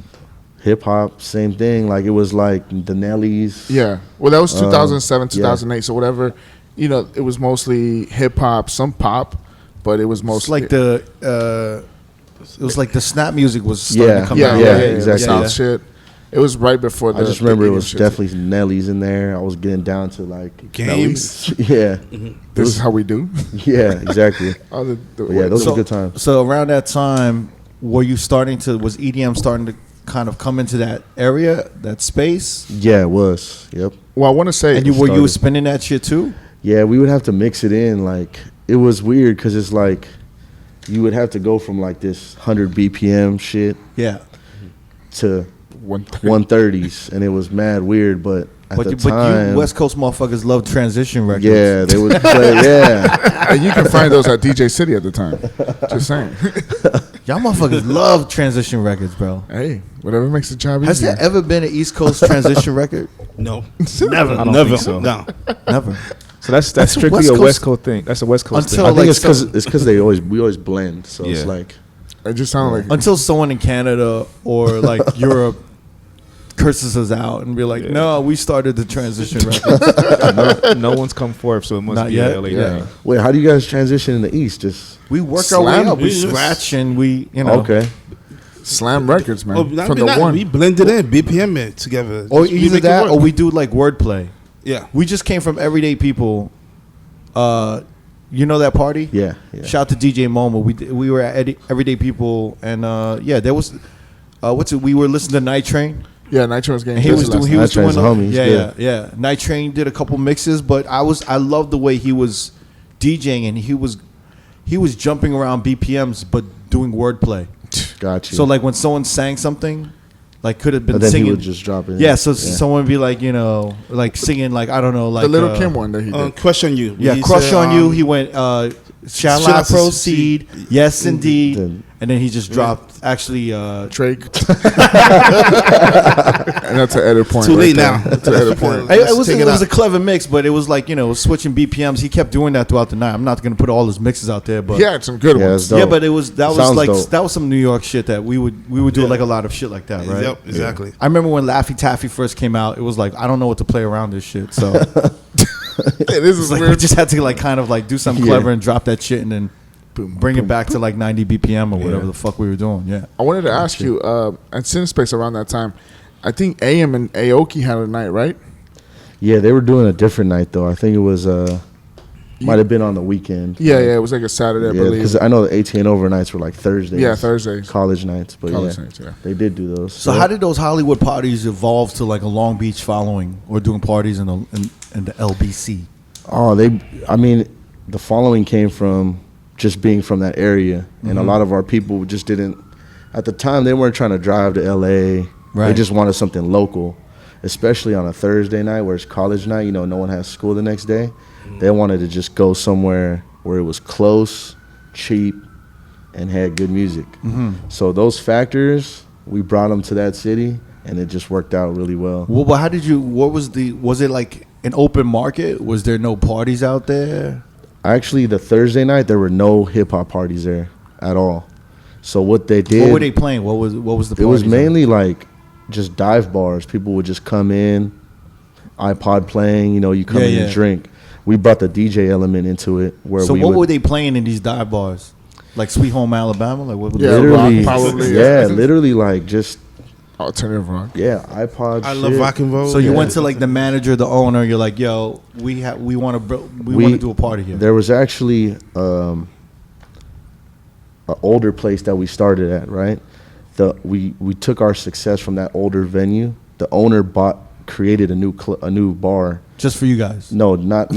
Hip hop, same thing. Like it was like the Nellies. Yeah. Well, that was 2007, 2008. So whatever, it was mostly hip hop, some pop, but it was mostly like it was like the snap music was starting to come out. Yeah, exactly. South shit. It was right before the. I just remember it was definitely Nellies in there. I was getting down to like games. Yeah. This is how we do. Yeah, exactly. Those were good times. So around that time, was EDM starting to kind of come into that area, that space? Yeah, it was. Yep. Well, I want to say, and you were spinning that shit too? Yeah, we would have to mix it in. Like it was weird because it's like you would have to go from like this 100 BPM shit, to 130s, and it was mad weird. But at the time, you West Coast motherfuckers love transition records. Yeah, they would play. Yeah, and you can find those at DJ City at the time. Just saying. Y'all motherfuckers love transition records, bro. Hey, whatever makes the job easier. Has there ever been an East Coast transition record? No, never. I don't think so. No, never. So that's strictly a West Coast thing. That's a West Coast thing. I think it's because we always blend. So it's like it just sounded like until someone in Canada or like Europe curses us out and be like, no, we started the transition records. no one's come forth, so it must Not be yet. a LA thing. Wait, how do you guys transition in the East? Just we work our way up. We scratch and we, Okay. Slam records, man. We blended in BPM it together. Or either that or we do like wordplay. Yeah. We just came from Everyday People. You know that party? Yeah. Shout out to DJ Momo. We were at Everyday People, and there was we were listening to Night Train. Yeah, Night Train was getting. He was doing homies. Yeah. Night Train did a couple mixes, but I loved the way he was DJing, and he was jumping around BPMs, but doing wordplay. Gotcha. So like when someone sang something, like could have been but then singing. He would just drop it. Yeah, so someone would be like, like singing, like I don't know, like the Little Kim one that he did. Crush on You. Yeah, Crush on You. He went Shall I proceed? Yes, indeed. And then he just dropped, actually, Drake. And that's an edit point. Too late there. now. That's an edit point. it was a clever mix, but it was like, switching BPMs. He kept doing that throughout the night. I'm not going to put all his mixes out there, but He had some good ones. dope. yeah, but that Sounds dope. was some New York shit that we would do like a lot of shit like that, right? Yep, exactly. I remember when Laffy Taffy first came out, it was like, I don't know what to play around this shit. So Hey, this is like we weird. just had to like kind of like do something clever and drop that shit and then bring it back to like 90 BPM or whatever the fuck we were doing. Yeah. I wanted to ask you, at Cinespace around that time, I think AM and Aoki had a night, right? Yeah, they were doing a different night though. I think it was might have been on the weekend. Yeah, it was like a Saturday, I believe. Because I know the ATN overnights were like Thursdays. Yeah, Thursdays. College nights, but College nights, yeah. they did do those. So how did those Hollywood parties evolve to like a Long Beach following or doing parties in the LBC? Oh, the following came from just being from that area, and a lot of our people just didn't. At the time, they weren't trying to drive to LA. Right. They just wanted something local, especially on a Thursday night where it's college night. No one has school the next day. They wanted to just go somewhere where it was close, cheap, and had good music. So those factors, we brought them to that city, and it just worked out really well. Well, but how did you? Was it like an open market? Was there no parties out there? Actually, the Thursday night there were no hip hop parties there at all. So what they did? What were they playing? What was the? It was parties mainly like just dive bars. People would just come in, iPod playing. You come in and drink. We brought the DJ element into it. So what were they playing in these dive bars? Like Sweet Home Alabama? Like what? Literally, rock, probably. literally like just Alternative rock. iPod. I love rock and roll. So you went to like the manager, the owner. You're like, yo, we want to do a party here. There was actually an older place that we started at. Right, we took our success from that older venue. The owner created a new bar. Just for you guys? No, not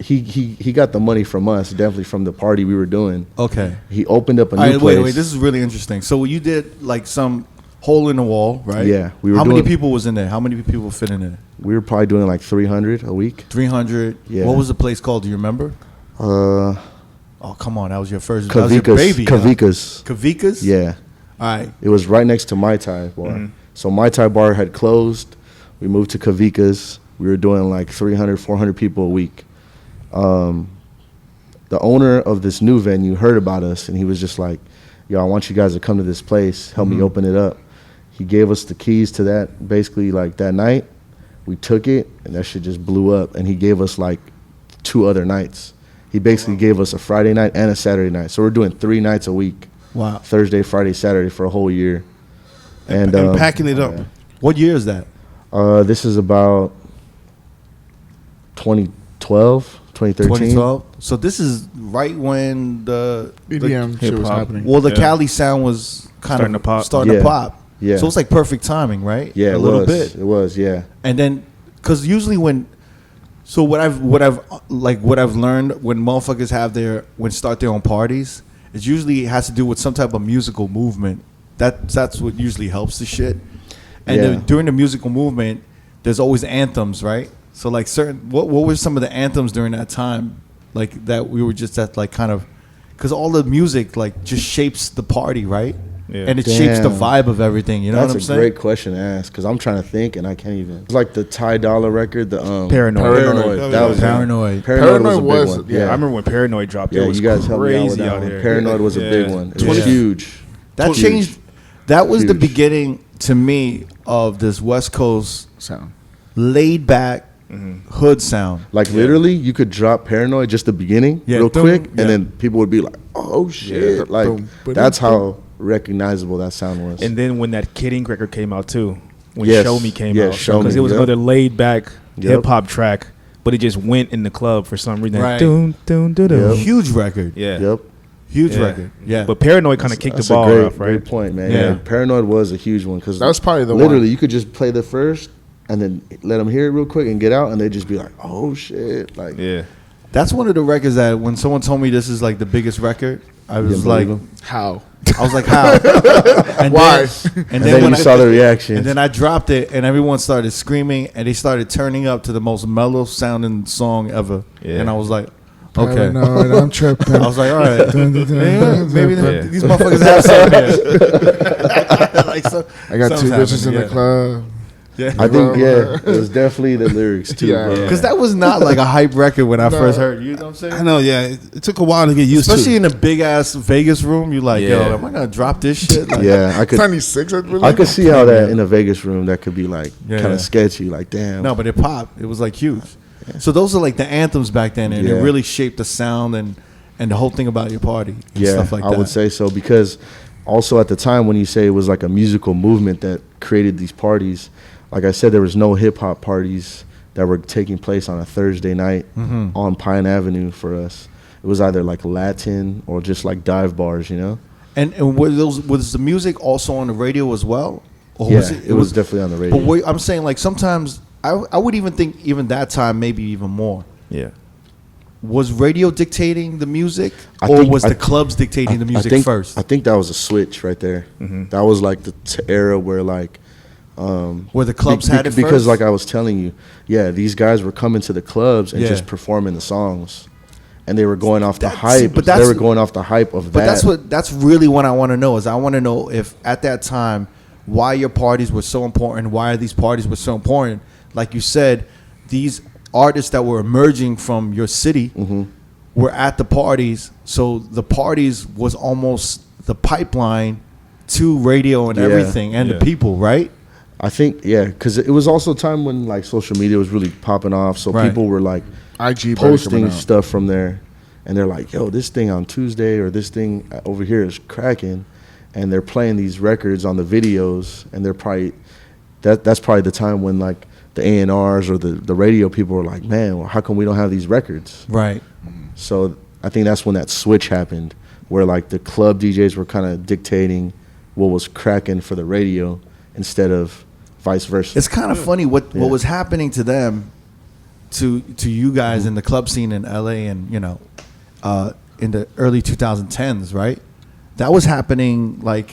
he got the money from us, definitely from the party we were doing. Okay. He opened up a new place. Wait, this is really interesting. So you did like some hole in the wall, right? Yeah. How many people was in there? How many people fit in there? We were probably doing like 300 a week. 300. Yeah. What was the place called? Do you remember? Oh, come on. That was your first. That was your Kavika's. baby. Kavika's. Kavika's? Yeah. All right. It was right next to Mai Tai bar. So Mai Tai bar had closed. We moved to Kavika's. We were doing like 300, 400 people a week. The owner of this new venue heard about us, and he was just like, yo, I want you guys to come to this place. Help me open it up. He gave us the keys to that basically like that night. We took it, and that shit just blew up. And he gave us like 2 other nights. He basically gave us a Friday night and a Saturday night. So we're doing 3 nights a week. Wow. Thursday, Friday, Saturday for a whole year. And packing it up. What year is that? This is about 2012, 2013. 2012. So this is right when the EDM shit was happening. Well, the Cali sound was Starting to pop. Starting to pop. Yeah. So it's like perfect timing, right? Yeah, a little bit. It was, yeah. And then, because usually what I've learned when motherfuckers start their own parties, it usually has to do with some type of musical movement. That's what usually helps the shit. And then during the musical movement, there's always anthems, right? So like what were some of the anthems during that time, like that we were just at like kind of, because all the music like just shapes the party, right? Yeah. And it shapes the vibe of everything. You know what I'm saying? That's a great question to ask because I'm trying to think and I can't even. It's like the Ty Dolla record, the Paranoid. That was Paranoid. Paranoid was a big one. I remember when Paranoid dropped. Yeah, it was you guys helped me out with crazy that out one. here. Paranoid was a big one. It was huge. That Huge. changed. That was the Huge. beginning to me of this West Coast Sound. laid back hood sound. Like literally, you could drop Paranoid just the beginning, real quick, and then people would be like, "Oh shit!" Yeah. Like Boom, boom, that's boom. how recognizable that sound was. And then when that Kid Ink record came out too, when Yes. Show Me came Yeah, out, Show because Me, it was yep. another laid back Yep. hip hop track, but it just went in the club for some reason. Right. Dun, dun, dun, dun. Yep. Huge record. Yeah. Yep. Huge Yeah. record. Yeah. But Paranoid kind of kicked the That's ball a great, off, right? great point, man. Yeah. Yeah. Paranoid was a huge one because That was probably the literally one. you could just play the first and then let them hear it real quick and get out, and they'd just be like, "Oh shit!" Like, Yeah. That's one of the records that when someone told me this is like the biggest record, I was didn't like, believe 'em? How? I was like, how? And Why? And then when you saw the reaction. And then I dropped it, and everyone started screaming, and they started turning up to the most mellow sounding song ever. Yeah. And I was like, Okay. Paranoid, I'm tripping. I was like, all right. Maybe Yeah. these motherfuckers have something here. Like, I got two something's bitches in happening, the club. Yeah. I think it was definitely the lyrics too. Yeah. Bro. Because that was not like a hype record when I first heard it. You know what I'm saying? I know, yeah. It took a while to get used Especially to. in a big ass Vegas room, you like, yo, Yeah. am I gonna drop this shit? Like, Yeah, I could. 96, I believe. I could see how that in a Vegas room that could be like Yeah. kind of sketchy. Like, damn. No, but it popped. It was like huge. So those are like the anthems back then, and Yeah. it really shaped the sound and the whole thing about your party. And Yeah, stuff like I that. would say so, because also at the time when you say it was like a musical movement that created these parties, like I said, there was no hip hop parties that were taking place on a Thursday night on Pine Avenue for us. It was either like Latin or just like dive bars, you know? And was the music also on the radio as well? Or Yeah, it was definitely on the radio. But I'm saying, like, sometimes I would even think even that time maybe even more. Yeah. Was radio dictating the music, I or think- was I- the clubs dictating the music think, first? I think that was a switch right there. That was like the era where like Where the clubs had it because first? like I was telling you, yeah, these guys were coming to the clubs and Yeah. just performing the songs, and they were going off the That's- hype. but They that's- were going off the hype of But that. that's really what I want to know. Is I want to know if at that time why your parties were so important, why these parties were so important. Like you said, these artists that were emerging from your city were at the parties, so the parties was almost the pipeline to radio and Yeah. everything and Yeah. the people, right? I think, yeah, because it was also a time when like social media was really popping off, so Right. people were like IG better coming posting out. stuff from there, and they're like, "Yo, this thing on Tuesday or this thing over here is cracking," and they're playing these records on the videos, and they're probably that's probably the time when like the A&Rs or the radio people were like, "Man, well, how come we don't have these records?" Right. So I think that's when that switch happened, where like the club DJs were kind of dictating what was cracking for the radio instead of vice versa. It's kind of funny what was happening to them, to you guys in the club scene in LA, and in the early 2010s, right? That was happening like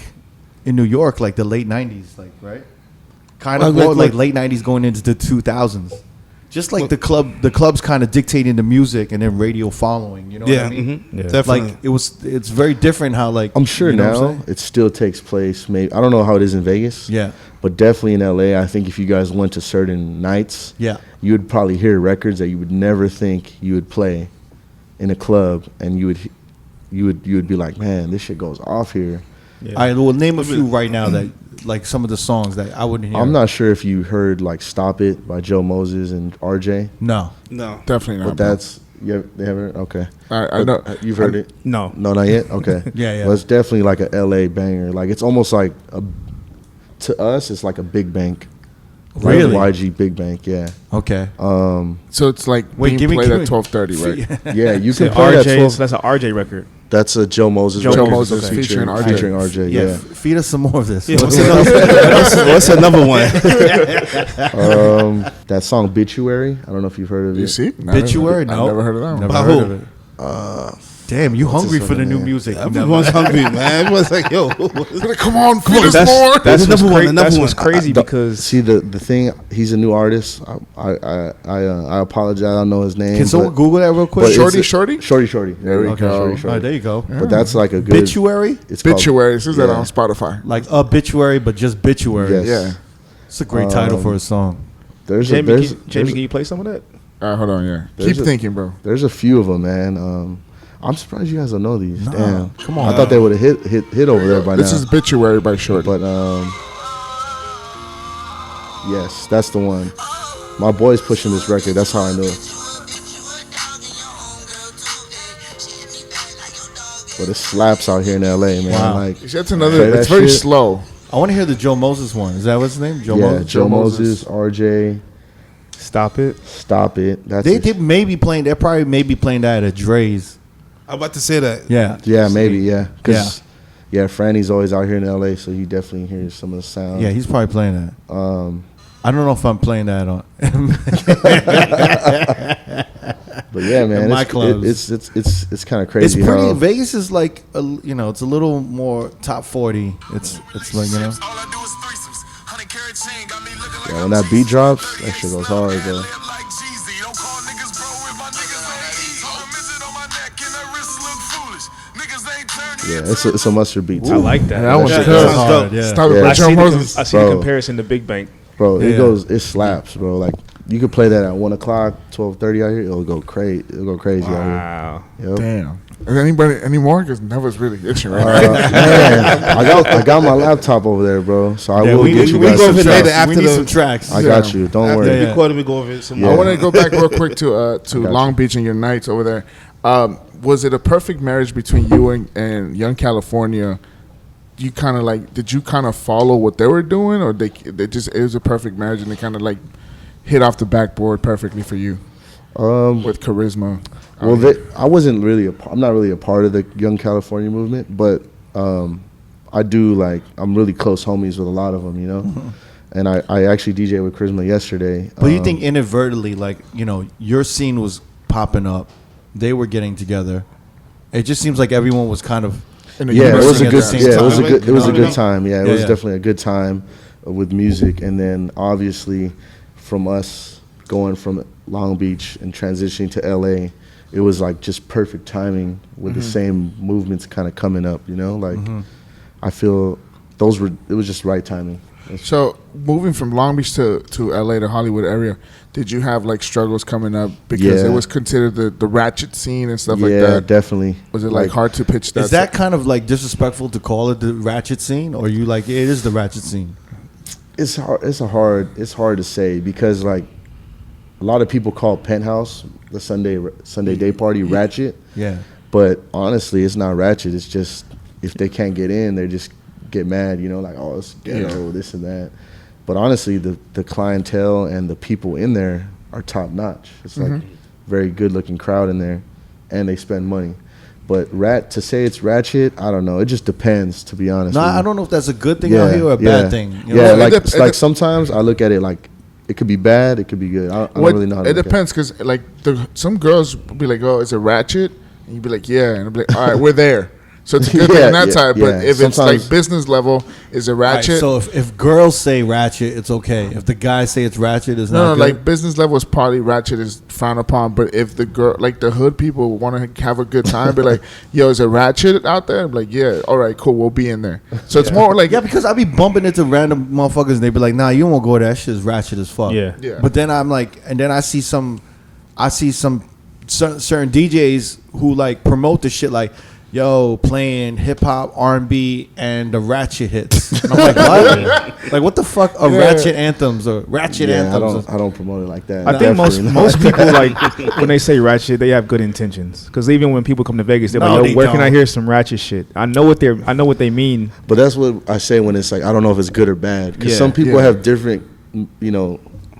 in New York, like the late 90s, like, right? Kind of like late 90s going into the 2000s. Just like the clubs kind of dictating the music and then radio following, you know what I mean? Yeah. Definitely. Like it's very different how, like, I'm sure you know what I'm now saying? it still takes place. Maybe I don't know how it is in Vegas. Yeah. But definitely in LA, I think if you guys went to certain nights, Yeah. you would probably hear records that you would never think you would play in a club, and you would be like, man, this shit goes off here. Yeah. All right, well, name a few right now that, like, some of the songs that I wouldn't hear. I'm not sure if you heard like "Stop It" by Joe Moses and R.J., No. No. Definitely not. but that's they haven't. Okay, I know. you've heard it. No. No, not yet. Okay. Yeah, yeah. Well, it's definitely like a LA banger. Like it's almost like to us, it's like a big bank. Like Really? YG Big Bank. Yeah. Okay. So it's like Wait, being played give at me- 12:30, right? Yeah, you So can play that RJ, 12. so that's an RJ record. That's a Joe Moses. Joe record Moses featuring RJ. Featuring RJ. Yeah. Feed us some more of this. Yeah, what's another one? That song "Bituary." I don't know if you've heard of You it. see? Bituary? No. I've never heard of that one. Never By heard who? of it. Damn, you hungry this for the other new man? music. Everyone's hungry, man. Everyone's like, yo. Come on, feed us That's more. that's what's, Another one, another that's what's one. crazy because See the thing. He's a new artist. I apologize. I don't know his name. Can someone but- Google that real but quick? it's Shorty, a- Shorty? Shorty. There we Okay. go. All Shorty. right, there you go. But that's like a good Bituary? It's called- Bituary. This is that yeah. on Spotify. Like obituary, but just bituary. Yes. Yeah. It's a great title for a song. There's Jamie, a, can you play some of that? Hold on, yeah. There's Keep thinking, bro. there's a few of them, man. I'm surprised you guys don't know these. Nah, Damn, come on. I thought they would have hit over there by This now. is Bituary by Shorty. But yes, that's the one. My boy's pushing this record. That's how I knew it. But it slaps out here in LA, man. Wow. Like, That's Play another. that It's very shit. slow. I want to hear the Joe Moses one. Is that what's his name? Joe yeah, Moses? Joe Moses, RJ, Stop it. Stop It. That's They it. may be playing. They're probably maybe playing that at Dre's. I'm about to say that. Yeah. Yeah, maybe, yeah. 'Cause, yeah, Franny's always out here in LA, so he definitely hears some of the sound. Yeah, he's probably playing that. I don't know if I'm playing that on. But yeah, man, my clubs. it's kind of It's crazy. pretty. how, Vegas is like, it's a little more top 40. It's like, yeah, when that beat drops, that shit goes hard, bro. Yeah, it's a mustard beat too. I like that. That one's Yeah, good. sounds dope. Yeah. Stop it, Yeah. I Joe see, Moses. I see the comparison to Big Bank. Bro, Yeah. it slaps, bro. Like you could play that at 1 o'clock, 12:30 out here. It'll go crazy. Wow. out here. Yep. Damn. Is anybody anymore? Because Neva's really itching right Man, I got my laptop over there, bro. So I Yeah, will we get need- you we guys go some over tracks. later after we need the- some tracks. I got you. Don't After worry. the Yeah. recording, we go over it some Yeah. I more. want to go back real quick to you. Long Beach and your nights over there. Was it a perfect marriage between you and Young California? You kind of like, did you kind of follow what they were doing, or they just, it was a perfect marriage and they kind of like hit off the backboard perfectly for you with charisma? Well, I wasn't really. I'm not really a part of the Young California movement, but I do like. I'm really close homies with a lot of them, you know. And I actually DJed with Charisma yesterday. But you think inadvertently, like, you know, your scene was popping up, they were getting together. It just seems like everyone was kind of in the Yeah, it was a at good. the same Yeah, it time. was a good. It was a You know? good time. Yeah, it Yeah, was yeah. definitely a good time with music, and then obviously from us going from Long Beach and transitioning to LA, it was like just perfect timing with the same movements kind of coming up. You know, like I feel it was just right timing. So moving from Long Beach to LA, the Hollywood area, did you have like struggles coming up because Yeah. it was considered the ratchet scene and stuff like Yeah, that? definitely. Was it like hard to pitch that? Is that kind of like disrespectful to call it the ratchet scene, or you like it is the ratchet scene? It's hard. It's hard to say because like a lot of people call Penthouse the Sunday day party ratchet. Yeah. But honestly, it's not ratchet. It's just if they can't get in, they just get mad, you know, like, oh, it's ghetto, this and that. But honestly, the clientele and the people in there are top notch. It's like very good looking crowd in there, and they spend money. But to say it's ratchet, I don't know. It just depends, to be honest. No, with you. I don't know if that's a good thing out here or a bad thing. You know? Yeah, Well, like sometimes I look at it like it could be bad, it could be good. I don't really know how to It look at depends because like some girls will be like, oh, is it ratchet? And you'd be like, yeah. And I'd be like, all right, we're there. So it's a good thing Yeah, on that yeah, side. But yeah. if it's Sometimes- like business level, is it All right, ratchet? so if girls say ratchet, it's okay. If the guys say it's ratchet, it's No, not good. like business level is probably ratchet is frowned upon. But if the girl, like the hood people, want to have a good time, be like, "Yo, is it ratchet out there?" I'm like, "Yeah, all right, cool, we'll be in there." So it's more like, Yeah, because I be bumping into random motherfuckers and they be like, nah, you won't go there. That shit is ratchet as fuck. Yeah. Yeah. But then I'm like, and then I see some certain DJs who like promote the shit like, yo, playing hip hop, R&B, and the ratchet hits. And I'm like, what? Like, what the fuck are ratchet anthems or ratchet anthems? I don't promote it like that. I think Definitely not. most people like when they say ratchet, they have good intentions. Because even when people come to Vegas, they're No, like, they "Yo, where can I don't. hear some ratchet shit?" I know what they mean. But that's what I say when it's like I don't know if it's good or bad because Yeah. some people Yeah. have different,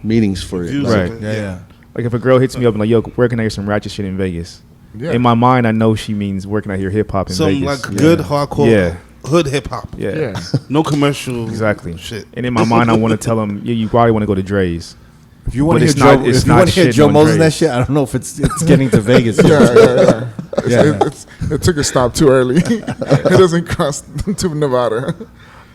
meanings for it. Views Like, Right. of it, Yeah. Like if a girl hits me up and like, "Yo, where can I hear some ratchet shit in Vegas?" yeah. In my mind, I know she means where can I hear hip hop in Some Vegas? like good hardcore Yeah. hood hip hop. yeah. yeah. No commercial Exactly. shit. And in my mind, I want to tell them, "Yeah, you probably want to go to Dre's." If you want But to hear it's Joe, not- it's if you not want to hear shitting Joe on Moses and Dre. that shit, I don't know if it's getting to Vegas. Yeah. Yeah. It took a stop too early. It doesn't cross to Nevada.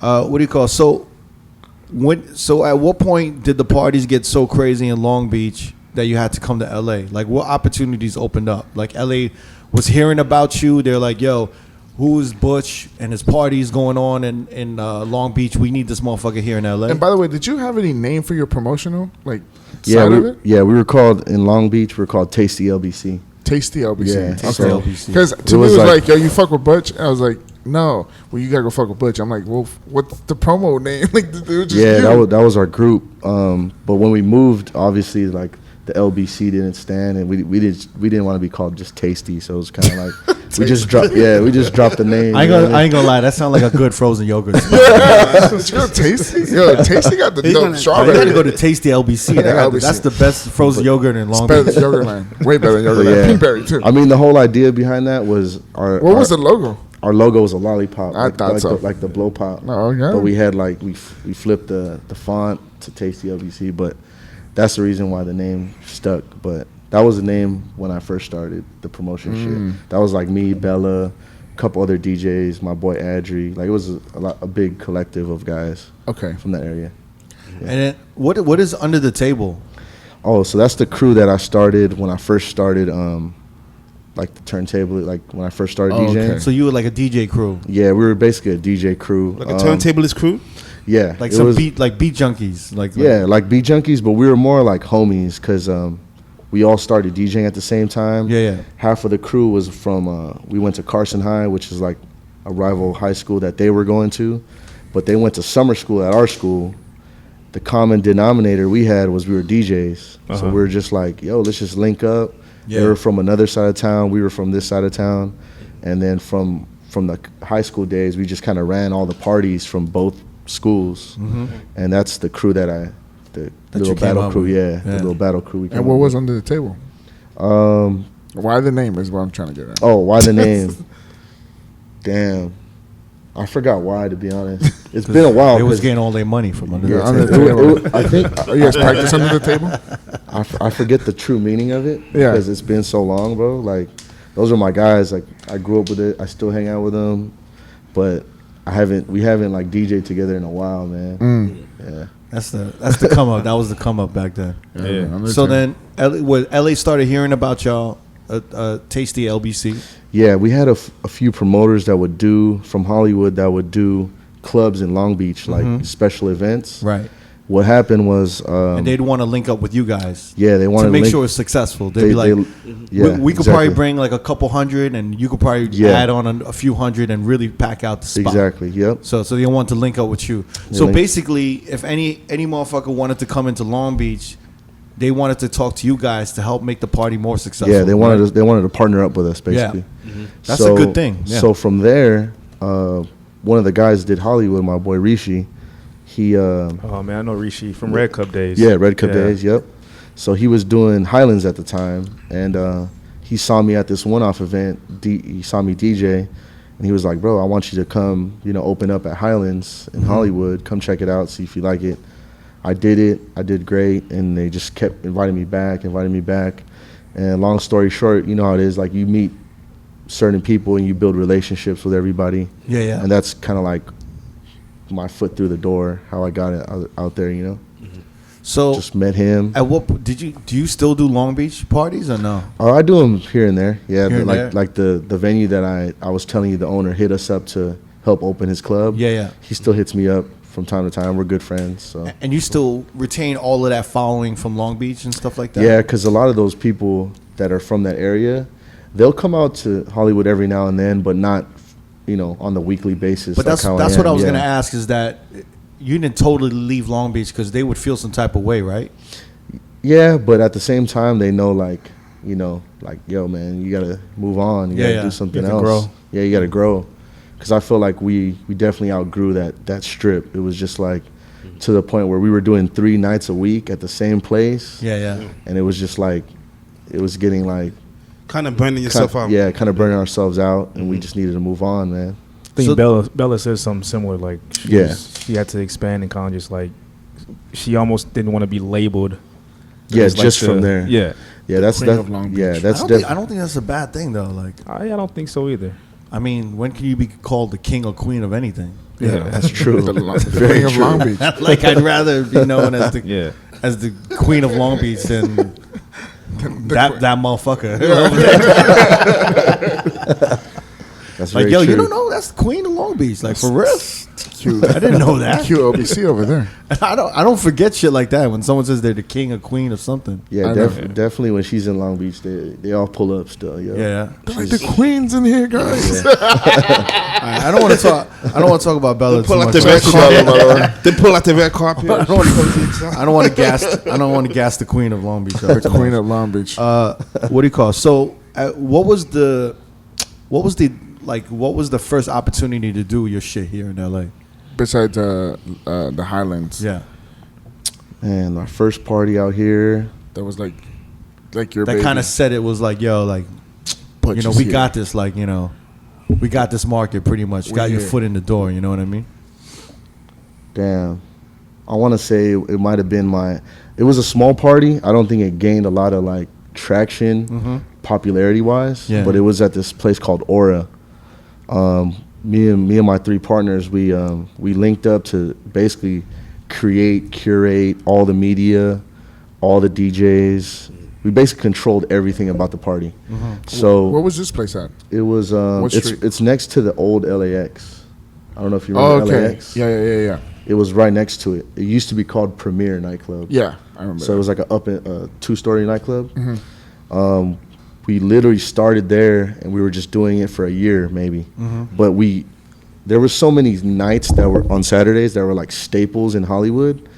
What do you call it? So at what point did the parties get so crazy in Long Beach that you had to come to LA? Like, what opportunities opened up? Like, LA was hearing about you. They're like, yo, who's Butch and his parties going on in Long Beach? We need this motherfucker here in LA. And by the way, did you have any name for your promotional yeah, side of it? we were called in Long Beach. We were called Tasty LBC. Tasty LBC. Yeah, Tasty so- LBC. Because It to me, was it was like- like, yo, you fuck with Butch? And I was like, no. Well, you got to go fuck with Butch. I'm like, well, what's the promo name? Like, it was just Yeah, you. that was our group. But when we moved, obviously, like the LBC didn't stand, and we didn't want to be called just Tasty, so it was kind of like we just dropped the name. I you know what ain't gonna lie. That sounds like a good frozen yogurt. Yo, Tasty? Yo, Tasty got the dope You strawberry. gotta go to Tasty LBC. LBC. That's the best frozen yogurt in Long Better Beach. than Yogurtland. Way better than But Yogurtland. yeah. Pinkberry, too. I mean, the whole idea behind that was What was the logo? our logo was a lollipop. I thought so. like the blow pop. Oh, yeah. But we had like we flipped the font to Tasty LBC, but that's the reason why the name stuck. But that was the name when I first started the promotion shit. That was like me, Bella, a couple other DJs, my boy Adri. Like it was a big collective of guys Okay. from that area. And then what is under the table? Oh, so that's the crew that I started when I first started like the turntable, like when I first started DJing. okay. So you were like a DJ crew, Yeah, we were basically a DJ crew. Like a turntablist crew? Yeah, like it some was- beat junkies, like beat junkies, but we were more like homies because we all started DJing at the same time. Yeah. Half of the crew was from we went to Carson High, which is like a rival high school that they were going to, but they went to summer school at our school. The common denominator we had was we were DJs, so we were just like, yo, let's just link up. Yeah. They were from another side of town, we were from this side of town, and then from the high school days, we just kind of ran all the parties from both schools, and that's the crew the That little you came battle up crew, with. the little battle crew. We And what was under the table? Um, Why the name is what I'm trying to get at. oh, why the name? Damn, I forgot why. To be honest, it's been a while. They was 'cause getting all their money from under Yeah, the under table. the table. I think You guys practice under the table? I forget the true meaning of it Yeah. because it's been so long, bro. Like those are my guys. Like I grew up with it. I still hang out with them, but we haven't like DJed together in a while, man. Yeah. That's the come up. That was the come up back then. Yeah. under the So table. then, LA started hearing about y'all, Tasty LBC. Yeah, we had a few promoters that would do from Hollywood that would do clubs in Long Beach, like special events. Right. What happened was, And they'd want to link up with you guys. yeah, they wanted To make link- sure it's successful. They'd they- be like, yeah, we could exactly. probably bring like a couple hundred, and you could probably Yeah. add on a few hundred and really pack out the spot. Exactly. Yep. So they want to link up with you. They So link- basically, if any motherfucker wanted to come into Long Beach, they wanted to talk to you guys to help make the party more successful. Yeah, they wanted right? us, they wanted to partner up with us basically. That's a good thing. Yeah. So from there, one of the guys did Hollywood, my boy Rishi. He Oh man, I know Rishi from Red Cup days. yeah, Red Cup days, yep. So he was doing Highlands at the time, and he saw me at this one-off event. He saw me DJ, and he was like, "Bro, I want you to come, open up at Highlands in Hollywood. Come check it out, see if you like it." I did it. I did great, and they just kept inviting me back. And long story short, you know how it is. Like you meet certain people and you build relationships with everybody. Yeah. And that's kind of like my foot through the door, how I got it out there, So Just met him. at what do you still do Long Beach parties or no? Oh, I do them here and there. Yeah, Here and there? like the venue that I was telling you, the owner hit us up to help open his club. Yeah. He still hits me up from time to time. We're good friends. So And you still retain all of that following from Long Beach and stuff like that? yeah, because a lot of those people that are from that area, they'll come out to Hollywood every now and then, but not on the weekly basis. But like that's what I was Yeah. going to ask is that you didn't totally leave Long Beach because they would feel some type of way, right? Yeah, but at the same time, they know like yo, man, you gotta move on. You gotta do something You have else. to grow. Yeah, you gotta grow. Because I feel like we definitely outgrew that strip. It was just like to the point where we were doing 3 nights a week at the same place. Yeah. And it was just like, it was getting like, Kind of burning yourself out. yeah, kind of burning ourselves out, and we just needed to move on, man. I think So- Bella said something similar. Like she had to expand and kind of just like she almost didn't want to be labeled. Yeah, as, like, just from there. Yeah, Yeah, that's Queen of Long Yeah, Beach. that's I don't think that's a bad thing though. Like, I don't think so either. I mean, when can you be called the king or queen of anything? Yeah, that's true. the King of Long Beach. Like, I'd rather be known as the Yeah. as the queen of Long Beach than that motherfucker. That's Like, very yo, true. you don't know that's the queen of Long Beach. Like, for real? Cute. I didn't know that. QLBC over there. I don't forget shit like that when someone says they're the king or queen of something. Yeah, I know. definitely when she's in Long Beach, they all pull up still. Yo. Yeah. Like the queen's in here, guys. I don't want to talk. I don't want to talk about Bella too Pull out much. the red Charlotte, by the way. carpet. Then pull out the red carpet. I don't want to gas. I don't want to gas the queen of Long Beach. The Queen of Long Beach. What do you call it? So, what was the first opportunity to do your shit here in LA? Besides the Highlands. Yeah, And my first party out here. That was like your that baby. kind of said it was like, yo, like, Butch you know, is we here. got this. Like, you know, we got this market pretty much. We Got your here. foot in the door. You know what I mean? Damn. I want to say it might have been it was a small party. I don't think it gained a lot of like traction popularity wise, Yeah. but it was at this place called R.O.A.D. Me and my 3 partners, we linked up to basically curate all the media, all the DJs, we basically controlled everything about the party. Mm-hmm. So where was this place at? it was What street? it's next to the old LAX. I don't know if you remember LAX. Yeah. It was right next to it. It used to be called Premier Nightclub. Yeah, I remember. So that. it was like a 2-story nightclub. We literally started there, and we were just doing it for a year maybe. But there were so many nights that were on Saturdays that were like staples in Hollywood,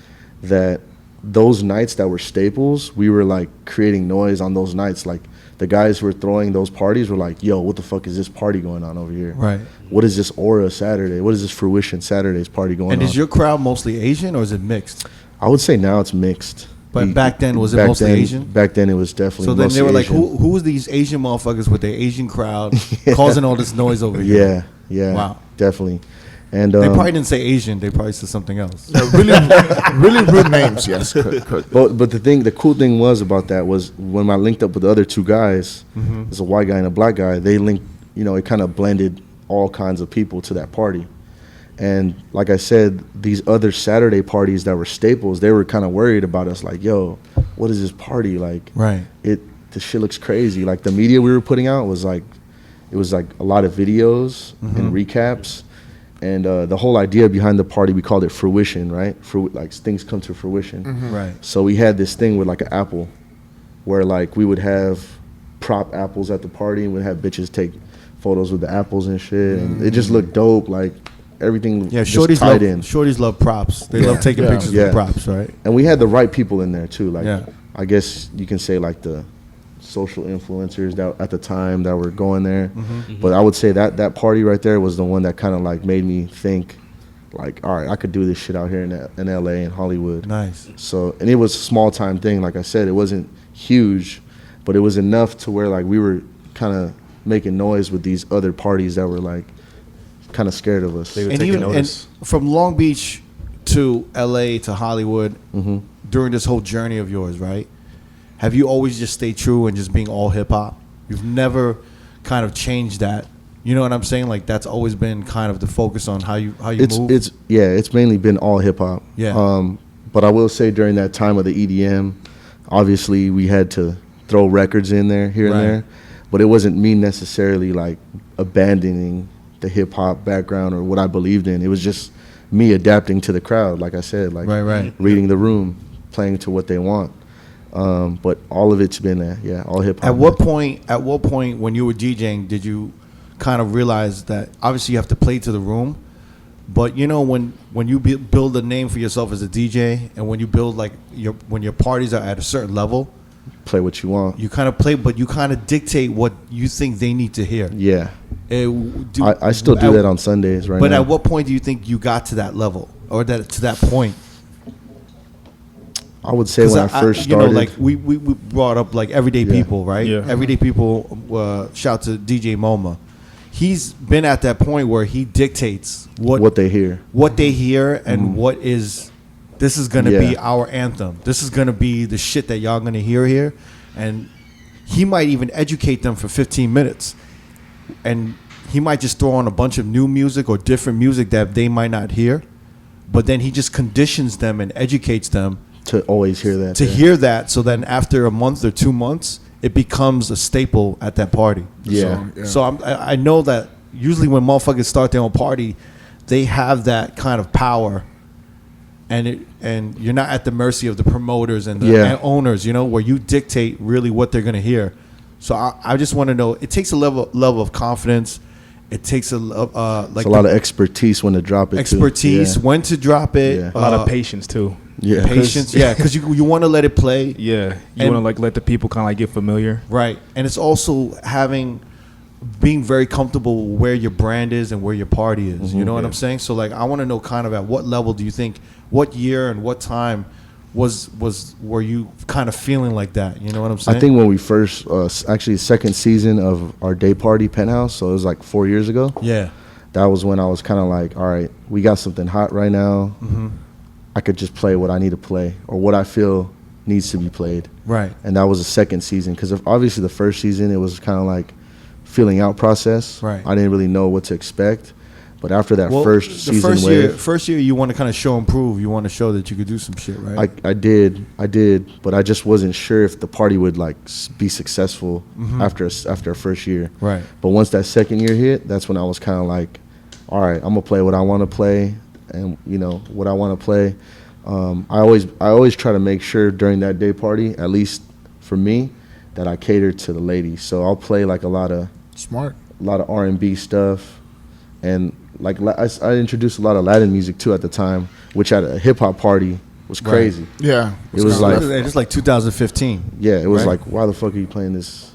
that those nights that were staples, we were like creating noise on those nights. Like the guys who were throwing those parties were like, yo, what the fuck is this party going on over here? Right. What is this Aura Saturday? What is this Fruition Saturdays party going on? And is your crowd mostly Asian or is it mixed? I would say now it's mixed. But back then, was it Back mostly then- Asian? Back then it was definitely So then mostly they were like, Asian. who are these Asian motherfuckers with their Asian crowd causing all this noise over here? Yeah. Wow. Definitely. And They probably didn't say Asian. They probably said something else. really rude names. Yes, could. But the cool thing was about that was when I linked up with the other two guys, there's a white guy and a black guy. They linked, it kind of blended all kinds of people to that party. And like I said, these other Saturday parties that were staples, they were kind of worried about us. Like, yo, what is this party? Like, Right. The shit looks crazy. Like the media we were putting out was like, it was like a lot of videos and recaps. And the whole idea behind the party, we called it fruition, right? Like things come to fruition. Right. So we had this thing with like an apple, where like we would have prop apples at the party, and we'd have bitches take photos with the apples and shit, and it just looked dope. Like everything, Yeah, just shorties tied love, in. shorties love props. They love taking pictures with props, right? And we had the right people in there too. Like Yeah. I guess you can say like the social influencers that at the time that were going there. But I would say that party right there was the one that kind of like made me think, like, all right, I could do this shit out here in LA and Hollywood. Nice. So, and it was a small time thing. Like I said, it wasn't huge, but it was enough to where like we were kind of making noise with these other parties that were like kind of scared of us. They were And taking even notice. and from Long Beach to LA to Hollywood, during this whole journey of yours, right? Have you always just stayed true and just being all hip hop? You've never kind of changed that. You know what I'm saying? Like that's always been kind of the focus on how you move. It's mainly been all hip hop. Yeah. But I will say during that time of the EDM, obviously we had to throw records in there here Right. and there, but it wasn't me necessarily like abandoning the hip hop background or what I believed in. It was just me adapting to the crowd, like I said, like Right. reading the room, playing to what they want. But all of it's been all hip hop. At what point when you were DJing did you kind of realize that obviously you have to play to the room, but when you build a name for yourself as a DJ, and when you build like when your parties are at a certain level, Play what you want. you kind of play, but you kind of dictate what you think they need to hear. Yeah. Do- I still do that on Sundays right But now. at what point do you think you got to that level or to that point? I would say when I first started. like we brought up like Everyday People, right? Yeah. Everyday People. Shout to DJ MoMA. He's been at that point where he dictates what they hear. And what is. This is gonna be our anthem. This is gonna be the shit that y'all gonna hear here, and he might even educate them for 15 minutes, and he might just throw on a bunch of new music or different music that they might not hear, but then he just conditions them and educates them To always hear that. to hear that, so then after a month or 2 months, it becomes a staple at that party. Yeah. So I know that usually when motherfuckers start their own party, they have that kind of power, and you're not at the mercy of the promoters and the owners, where you dictate really what they're gonna hear. So I just want to know. It takes a level of confidence. It takes like it's a lot of expertise when to drop it. expertise, too. when to drop it, Yeah. A lot of patience too. Yeah. patience. Yeah, because you want to let it play. Yeah, you And- want to like let the people kind of like get familiar. Right. And it's also being very comfortable where your brand is and where your party is. You know what I'm saying? So like I want to know kind of at what level do you think, what year and what time were you kind of feeling like that? You know what I'm saying? I think when we first, actually second season of our day party Penthouse, so it was like 4 years ago. Yeah. That was when I was kind of like, all right, we got something hot right now. I could just play what I need to play or what I feel needs to be played. Right. And that was the second season, because obviously the first season it was kind of like feeling out process. Right. I didn't really know what to expect, But after that the season wave, first year, you want to kind of show and prove. You want to show that you could do some shit, right? I did, but I just wasn't sure if the party would like be successful after our first year. Right. But once that second year hit, that's when I was kind of like, all right, I'm gonna play what I want to play, and what I want to play. I always try to make sure during that day party, at least for me, that I cater to the ladies. So I'll play like a lot of R&B stuff, and like I introduced a lot of Latin music too at the time, which at a hip hop party was crazy. Right. Yeah, it was like it's like 2015. Yeah, it was like, why the fuck are you playing this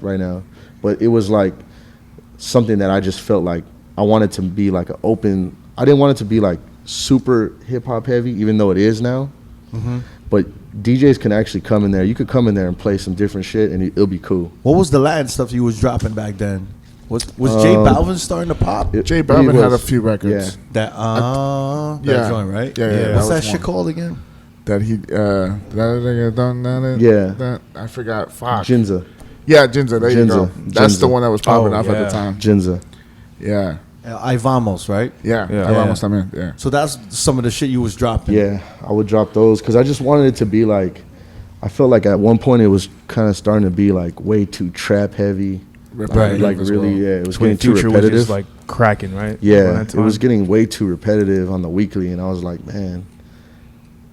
right now? But it was like something that I just felt like I wanted to be like an open. I didn't want it to be like super hip hop heavy, even though it is now. But DJs can actually come in there. You could come in there and play some different shit, and it'll be cool. What was the Latin stuff you was dropping back then? Was J Balvin starting to pop? J Balvin had a few records. Yeah. That joint, right? Yeah. What's that shit called again? That he I forgot. Fuck. Jinza. Yeah, Jinza. There you go. That's the one that was popping off at the time. Jinza. Yeah. I Vamos, right? Yeah. I Vamos también. Yeah. So that's some of the shit you was dropping. Yeah, I would drop those because I just wanted it to be like. I felt like at one point it was kind of starting to be like way too trap heavy. Repetitive, like really, it was getting too Future repetitive. was just like cracking, right? Yeah, it was getting way too repetitive on the weekly, and I was like, man,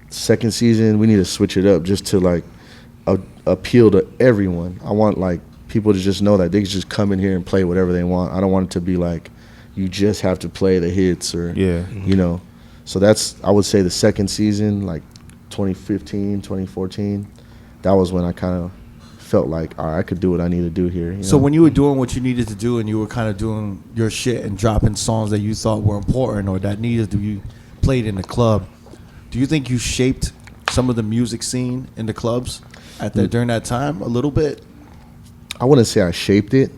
second season we need to switch it up just to like appeal to everyone. I want like people to just know that they can just come in here and play whatever they want. I don't want it to be like you just have to play the hits or So that's, I would say, the second season, like 2015, 2014. That was when I kind of felt like, all right, I could do what I need to do here. So when you were doing what you needed to do and you were kind of doing your shit and dropping songs that you thought were important or that needed to be played in the club, do you think you shaped some of the music scene in the clubs during that time a little bit? I wouldn't say I shaped it.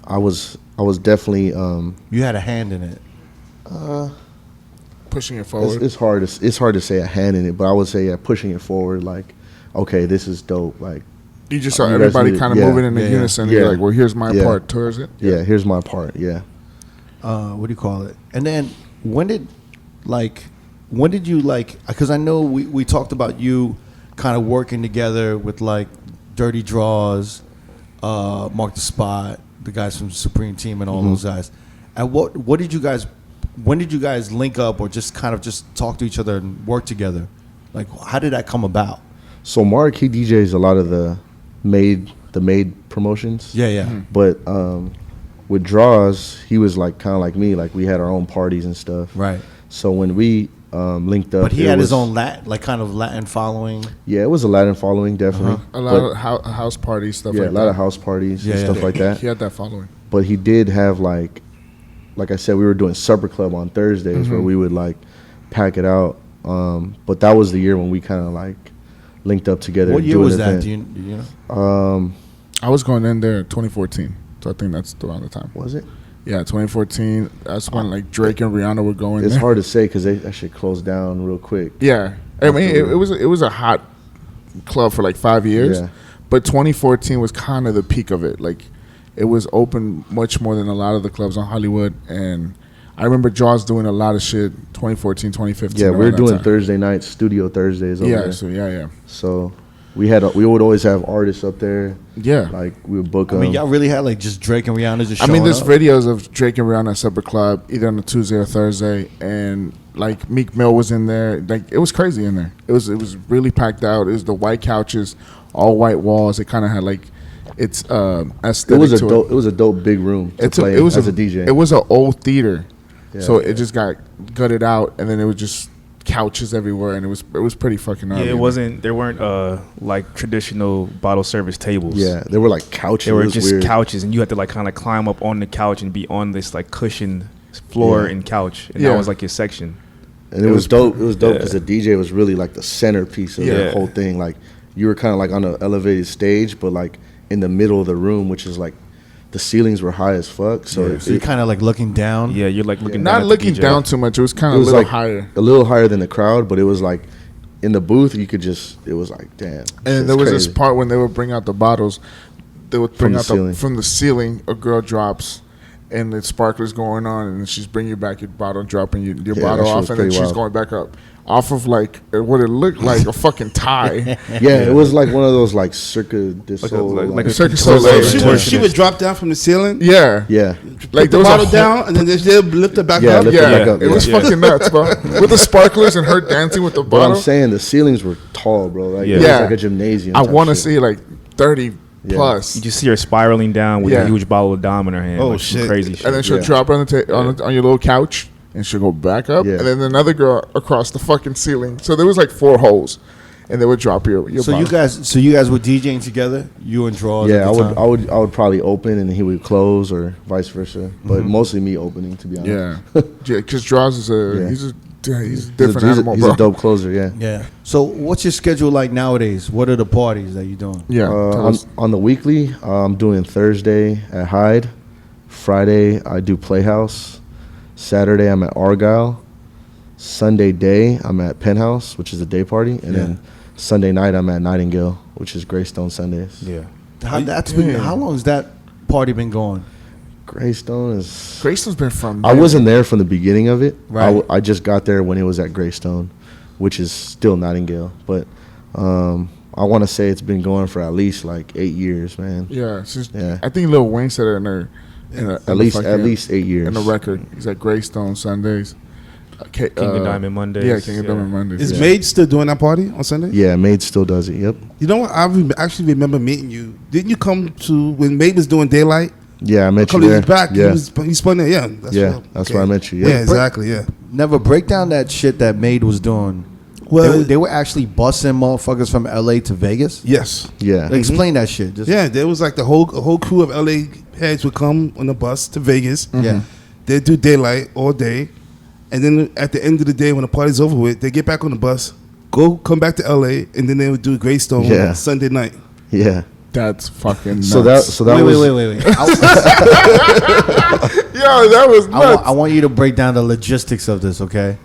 I was definitely. You had a hand in it. Pushing it forward. It's hard to say a hand in it, but I would say pushing it forward. Like, okay, this is dope. Like, you just saw everybody kind of moving in unison. You're like, well, here's my part towards it. Yeah, here's my part. Yeah. What do you call it? And then when did you like? Because I know we talked about you kind of working together with like Dirty Draws, Mark the Spot, the guys from Supreme Team, and all those guys. And what did you guys? When did you guys link up, or just kind of just talk to each other and work together? Like, how did that come about? So Mark, he DJs a lot of the made promotions. Yeah. But with Draws, he was like kind of like me. Like, we had our own parties and stuff. Right. So when we linked up, but he had his own Latin following. Yeah, it was a Latin following, definitely. A lot of house parties stuff. Yeah, like that. A lot of house parties and stuff like that. He had that following. But he did have like I said, we were doing Supper Club on Thursdays where we would like pack it out. But that was the year when we kind of like linked up together. What year was that? Do you know? I was going in there in 2014, so I think that's around the time. Was it? Yeah, 2014. That's when like Drake and Rihanna were going. It's hard to say because that shit closed down real quick. Yeah, I mean it was a hot club for like 5 years, but 2014 was kind of the peak of it. Like, it was open much more than a lot of the clubs on Hollywood, and I remember Jaws doing a lot of shit 2014, 2015. Yeah, we were doing Thursday nights, Studio Thursdays over there. So we would always have artists up there. Yeah. Like, we would book them. I mean, y'all really had like just Drake and Rihanna just showing there's up? videos of Drake and Rihanna at Supper Club, either on a Tuesday or Thursday, and like Meek Mill was in there. Like, it was crazy in there. It was really packed out. It was the white couches, all white walls. It kind of had like its aesthetic. It was a dope big room to play as a DJ. It was an old theater, so it just got gutted out, and then it was just couches everywhere, and it was pretty fucking gnarly. Yeah, there weren't like traditional bottle service tables. Yeah, they were like couches. They were just couches, and you had to like kind of climb up on the couch and be on this like cushioned floor and couch, and that was like your section. And it was dope. It was dope because the DJ was really like the centerpiece of the whole thing. Like, you were kind of like on an elevated stage, but like in the middle of the room, which is like the ceilings were high as fuck. So you're kind of like looking down. Yeah, you're like looking not down looking down too much. It was kind of a little higher, a little higher than the crowd, but it was like in the booth you could just. It was like, damn. And there was this part when they would bring out the bottles. They would bring out from the ceiling. A girl drops, and the sparklers going on, and she's bringing you back your bottle, dropping your Yeah, bottle that shit off, was and then pretty she's wild. going back up. Off of like what it looked like a fucking tie. Yeah, it was like one of those like Cirque du Soleil. like a Cirque du contortionist. Soleil. She would drop down from the ceiling. Yeah. Yeah. Like Put the there was a bottle whole- down, and then they'll lift it back Yeah, up. lift it Yeah, back up, it was yeah. fucking nuts, bro. With the sparklers and her dancing with the But I'm bottle. saying the ceilings were tall, bro. Like, Yeah. it was Yeah. like a gymnasium. I type want to shit. see like 30 Yeah. plus. You just see her spiraling down with Yeah. a huge bottle of Dom in her hand. Oh, like some shit. crazy shit. And then she'll Yeah. drop it on your little couch, and she'll go back up, Yeah. and then another girl across the fucking ceiling. So there was like 4 holes, and they would drop your So bottle. you guys were DJing together, you and Draws. Yeah, at I the would, time? I would probably open and he would close, or vice versa. But mostly me opening, to be honest. Yeah, because Draws is Yeah. he's a He's different a, animal, he's bro. a dope closer. Yeah. Yeah. So what's your schedule like nowadays? What are the parties that you're doing? Yeah, tell us. On the weekly, I'm doing Thursday at Hyde. Friday I do Playhouse. Saturday I'm at Argyle. Sunday day I'm at Penthouse, which is a day party, and then Sunday night I'm at Nightingale, which is Greystone Sundays. Yeah. How long has that party been going? Greystone is. Grayson's been from. I wasn't there from the beginning of it. Right. I just got there when it was at Greystone, which is still Nightingale. But I want to say it's been going for at least like 8 years, man. Yeah, Yeah. I think Lil Wayne said it At least 8 years. in the record. He's at Greystone Sundays. King of Diamond Mondays. Yeah, King of Diamond Mondays. Is yeah. Maid still doing that party on Sunday? Yeah, Maid still does it. Yep. You know what? Actually remember meeting you. Didn't you come to when Maid was doing Daylight? Yeah, I A met you couple there. years back, Yeah, he spun there. Yeah, that's where I met you. Yeah, Yeah. exactly. Yeah. Never break down that shit that Maid was doing. Well, They were actually busing motherfuckers from LA to Vegas. yes. Yeah. Explain that shit. Just, Yeah, there was like a whole crew of LA heads would come on the bus to Vegas. Yeah. They do Daylight all day, and then at the end of the day, when the party's over with, they get back on the bus, come back to LA, and then they would do Greystone Yeah. Sunday night. Yeah. That's fucking nuts. So that was wait. Yo, that was nuts. I want you to break down the logistics of this, okay?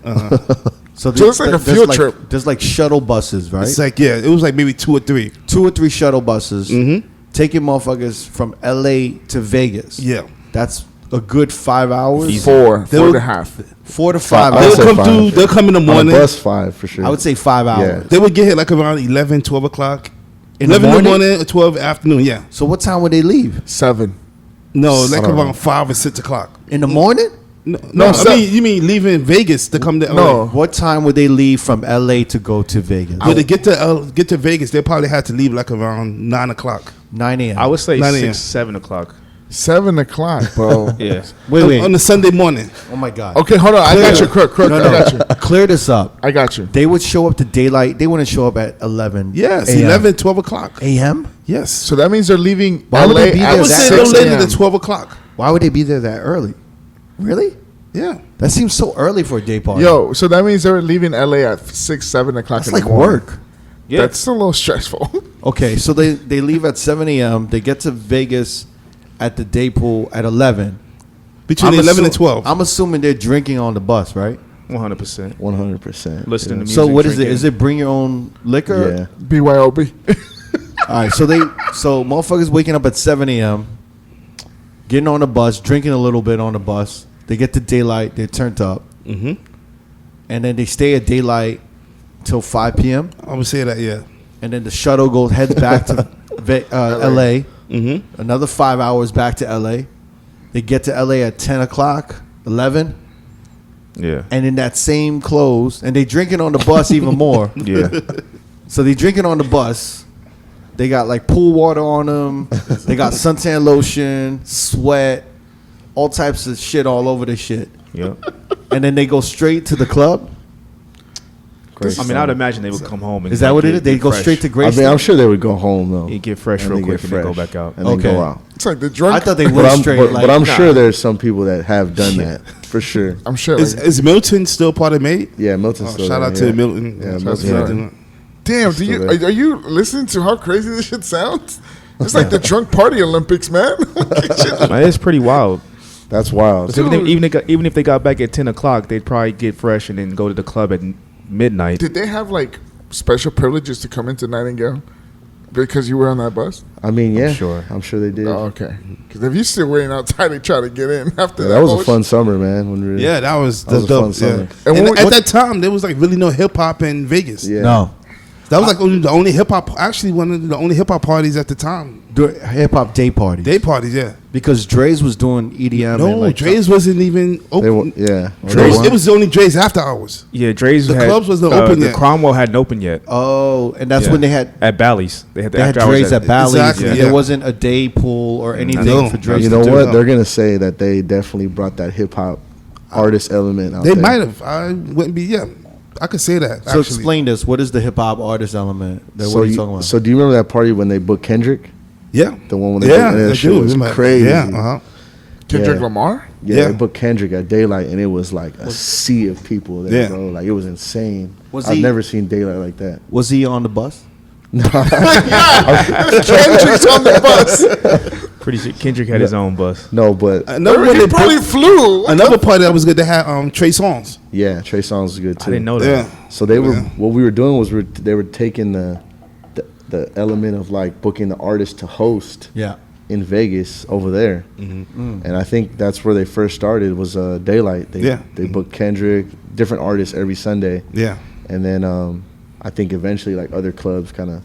So it's like a field trip. There's like shuttle buses, right? It's like it was like maybe 2 or 3. 2 or 3 shuttle buses Mm-hmm. taking motherfuckers from LA to Vegas. Yeah. That's a good 5 hours. 4 They were- and a half. 4 to 5 I'd hours. say five. They'll come in the on morning. a bus 5 for sure. I would say 5 hours. They would get here like around 11, 12 o'clock. In the 11 in the morning? morning or 12 afternoon, yeah. So what time would they leave? 7. No, like I don't around know. 5 or 6 o'clock. In the morning? No, I mean, you mean leaving Vegas to come to LA? No. What time would they leave from LA to go to Vegas? But to get to Vegas, they probably had to leave like around 9 o'clock. 9 a.m. I would say 9 6, a.m. 7 o'clock. 7 o'clock, bro. Yeah. Wait. On the Sunday morning. Oh my God. Okay, hold on. I got you, Crook. No, I got you. Clear this up. I got you. They would show up to daylight. They wouldn't show up at 11. Yes, a.m. 11, 12 o'clock. a.m. Yes. So that means they're leaving Why would LA they be at there I would that say no 6 later a.m. than 12 o'clock. Why would they be there that early? Really? Yeah. That seems so early for a day party. Yo, so that means they're leaving LA at 6, 7 o'clock that's in like the morning. work. Yeah. That's a little stressful. Okay, so they leave at 7 a.m. They get to Vegas at the day pool at 11. Between 11 and 12. I'm assuming they're drinking on the bus, right? 100%. 100%. Listening to music. So what is it? drinking. Is it bring your own liquor? Yeah. BYOB. All right, so motherfuckers waking up at 7 a.m., getting on the bus, drinking a little bit on the bus. They get to daylight, they're turned up, Mm-hmm. and then they stay at daylight till 5 p.m. I would say that, yeah. And then the shuttle heads back to LA. Mm-hmm. Another 5 hours back to LA. They get to LA at 10 o'clock, 11, Yeah. and in that same clothes, and they drinking on the bus even more. Yeah. So they drinking on the bus. They got like pool water on them. They got suntan lotion, sweat, all types of shit all over the shit. Yep. And then they go straight to the club. I mean, I'd imagine they would come home. And Is that what it get- is? They get go fresh. straight to I Greystone. mean, I'm sure they would go home though. You get fresh And real they quick get and then go fresh. back out. And then Okay. go out. It's like the drunk. I thought they But went I'm, straight. but I'm nah. sure there's some people that have done that for sure. I'm sure. Is Milton still part of Maid? Yeah, Milton's Oh, still shout there, out yeah. to Milton. Yeah, Shout out to Milton's there. Milton. Damn, Still are there. you listening to how crazy this shit sounds? It's like the drunk party Olympics, man. Man, it's pretty wild. That's wild. So even if they got back at 10 o'clock, they'd probably get fresh and then go to the club at midnight. Did they have like special privileges to come into Nightingale? Because you were on that bus? I mean, yeah, I'm sure they did. Oh, okay. Because if you still waiting outside, they try to get in after that was a fun summer, man. When we that was a fun summer. And at that time, there was like really no hip hop in Vegas. Yeah. No. That was like the only hip hop. Actually, one of the only hip hop parties at the time. Hip hop day parties. Day parties, yeah. Because Dre's was doing EDM. No, and like Dre's wasn't even open. It was only Dre's after hours. Yeah, Dre's The had, clubs wasn't open the yet. Cromwell hadn't opened yet. Oh, and that's when they had at Bally's. They had Dre's at Bally's. Exactly, and yeah. There wasn't a day pool or anything No. for Dre's. You know what? They're gonna say that they definitely brought that hip hop artist element out They there. might have. I wouldn't be. Yeah, I could say that. So actually. explain this. What is the hip hop artist element? What So are you talking about? So do you remember that party when they booked Kendrick? Yeah, The one when they yeah, booked, that I shit do. was Remember- crazy. Yeah, Kendrick Yeah. Lamar? Yeah, they booked Kendrick at Daylight, and it was like a sea of people there, Yeah. bro. Like, it was insane. Was I've he- never seen Daylight like that. Was he on the bus? Kendrick's on the bus. Pretty sure Kendrick had his own bus. No, but Another one He they probably booked- flew. Another party that was good. They had Trey Songz. yeah, Trey Songz was good too. I didn't know that. Yeah, So they were Yeah. what we were doing was they were taking the element of like booking the artist to host Yeah. in Vegas over there, and I think that's where they first started was Daylight. They booked Kendrick, different artists every Sunday, yeah. and then I think eventually like other clubs kind of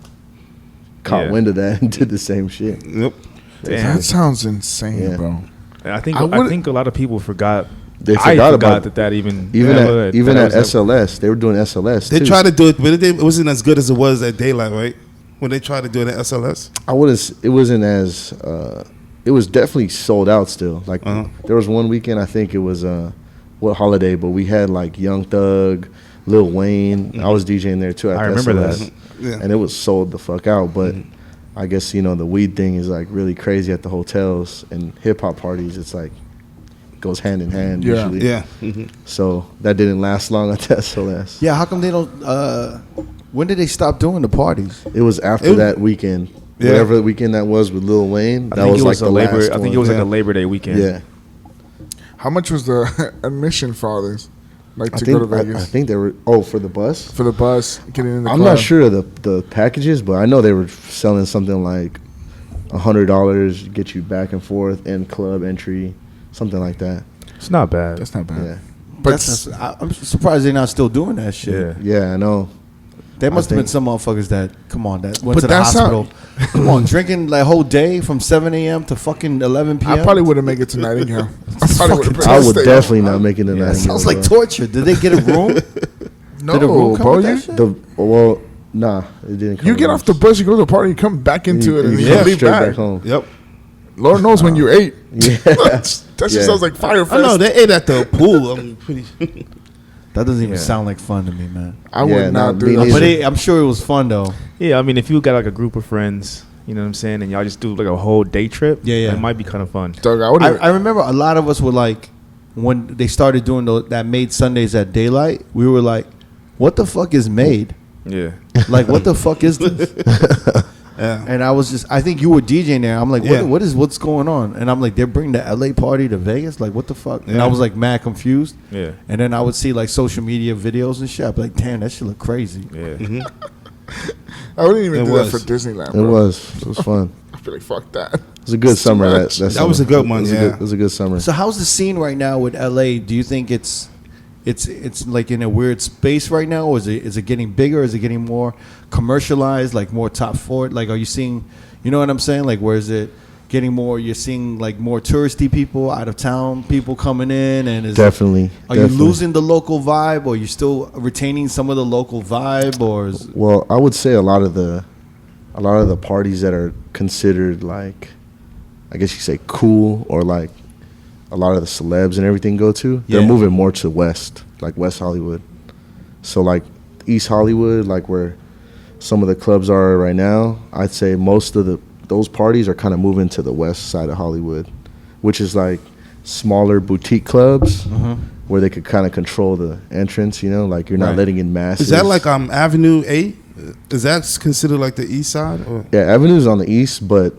caught Yeah. wind of that and did the same shit. Yep. Damn. That sounds insane, Yeah. bro. I think I I think a lot of people forgot. They I forgot about that even even that at was SLS. They were doing SLS. They too. tried to do it, but it wasn't as good as it was at Daylight, right? When they tried to do it at SLS. I wouldn't. It wasn't as. It was definitely sold out still. Like there was one weekend. I think it was what holiday, but we had like Young Thug, Lil Wayne. I was DJing there too. At I the remember SLS, that. Yeah. and it was sold the fuck out. But I guess the weed thing is like really crazy at the hotels and hip hop parties. It's like goes hand in hand Yeah. usually. Yeah. So that didn't last long at the SLS. Yeah. How come they don't? When did they stop doing the parties? It was after that weekend. Yeah. Whatever weekend that was with Lil Wayne. I That think was it like was the a Labor. last I think one. it was like Yeah. a Labor Day weekend. Yeah. How much was the admission for all this? Like I to think go to Vegas? I think they were for the bus. For the bus, getting in the I'm club. not sure of the packages, but I know they were selling something like $100 get you back and forth and club entry, something like that. It's not bad. That's not bad. Yeah, But I'm surprised they're not still doing that shit. Yeah. yeah, I know. There must have been think- some motherfuckers that that went But to the that's hospital. Come on, drinking like whole day from 7 a.m. to fucking 11 p.m. I probably wouldn't make it to Nightingale. I probably would've been I would stayed definitely not make it in Yeah, that. Sounds like torture. Did they get a room? No, Did a room come bro. with that You, shit? Nah, it didn't. Come you get with off the bus, you go to the party, you come back into it, and you leave straight back. back home. Yep. Lord knows when you ate. Yeah, That shit Yeah. sounds like Fire I Fest. know they ate at the pool. I'm pretty. That doesn't even Yeah. sound like fun to me, man. I Yeah, would not no, do me that. neither. But I'm sure it was fun though. Yeah, I mean, if you got like a group of friends, you know what I'm saying, and y'all just do like a whole day trip, Yeah. it might be kind of fun. Doug, I would I remember a lot of us were like, when they started doing that made Sundays at Daylight, we were like, what the fuck is made? Yeah. Like, what the fuck is this? Yeah. And I think you were DJing there. I'm like, Yeah. what's going on? And I'm like, they're bringing the LA party to Vegas? Like, what the fuck? And Yeah. I was like mad confused. Yeah. And then I would see like social media videos and shit. I'd be like, damn, that shit look crazy. Yeah. I wouldn't even It do was. that for Disneyland. it Bro. was fun. I'd be like, fuck that. It was a good summer. That much. that, That was summer. a good one, It was yeah. it was a good summer. So how's the scene right now with LA? Do you think it's like in a weird space right now, or is it getting bigger? Is it getting more commercialized, like more top forward? Like, are you seeing, you know what I'm saying? Like, where is it getting more? You're seeing like more touristy people, out of town people coming in, and is Definitely. Are you losing the local vibe, or are you still retaining some of the local vibe, or is, Well, I would say a lot of the parties that are considered like, I guess you say cool, or like a lot of the celebs and everything go to, they're Yeah. moving more to West, like West Hollywood. So like East Hollywood, like where some of the clubs are right now, I'd say most of those parties are kind of moving to the west side of Hollywood, which is like smaller boutique clubs where they could kind of control the entrance, like you're not Right. letting in masses. Is that like Avenue A? Is that considered like the east side? Or? Yeah, Avenue's on the east, but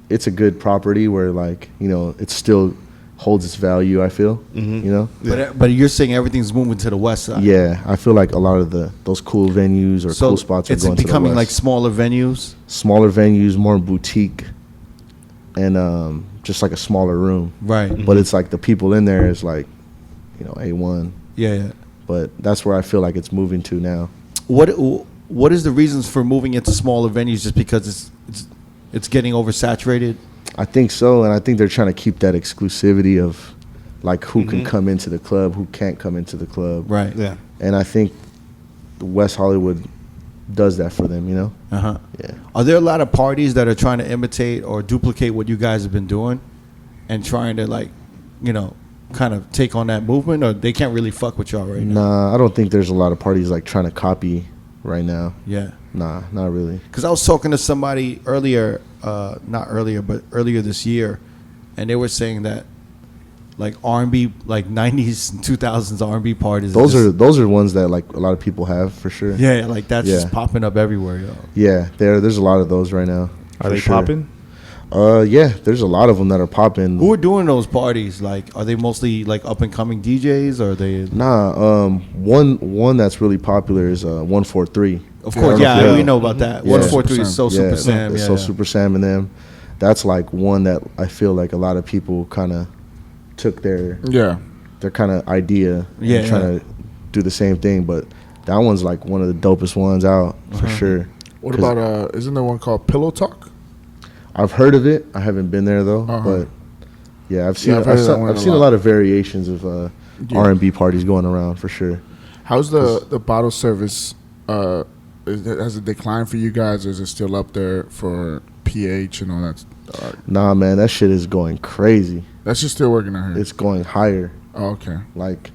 it's a good property where like, it's still holds its value. I feel, you know. But you're saying everything's moving to the west side. Yeah, I feel like a lot of those cool venues or cool spots are going to the west. It's becoming like smaller venues, more boutique, and just like a smaller room. Right. But it's like the people in there is like, you know, A1. Yeah. But that's where I feel like it's moving to now. What is the reasons for moving into smaller venues? Just because it's getting oversaturated? I think so, and I think they're trying to keep that exclusivity of like who can come into the club, who can't come into the club. Right. Yeah. And I think West Hollywood does that for them, you know? Uh-huh. Yeah. Are there a lot of parties that are trying to imitate or duplicate what you guys have been doing and trying to, like, you know, kind of take on that movement, or they can't really fuck with y'all right now? Nah, I don't think there's a lot of parties like trying to copy right now. Yeah. Nah, not really. Because I was talking to somebody earlier, not earlier, but earlier this year, and they were saying that like R&B, like 90s and 2000s R&B parties. Those are ones that like a lot of people have for sure. Yeah, like that's just popping up everywhere, yo. Yeah, there's a lot of those right now. Are they popping? Yeah, there's a lot of them that are popping. Who are doing those parties? Like, are they mostly like up and coming DJs, or are they? Nah, one that's really popular is 143. Of course, yeah, we know about that. 143 is so Super Sam. It's so Super Sam and them. That's like one that I feel like a lot of people kind of took their kind of idea and trying to do the same thing, but that one's like one of the dopest ones out for sure. What about isn't there one called Pillow Talk? I've heard of it. I haven't been there though, but yeah, I've seen a lot of variations of R&B parties going around for sure. How's the bottle service? Has it declined for you guys, or is it still up there for pH and all that? Nah, man, that shit is going crazy. That's just still working out here. It's going higher. Oh, okay. Like,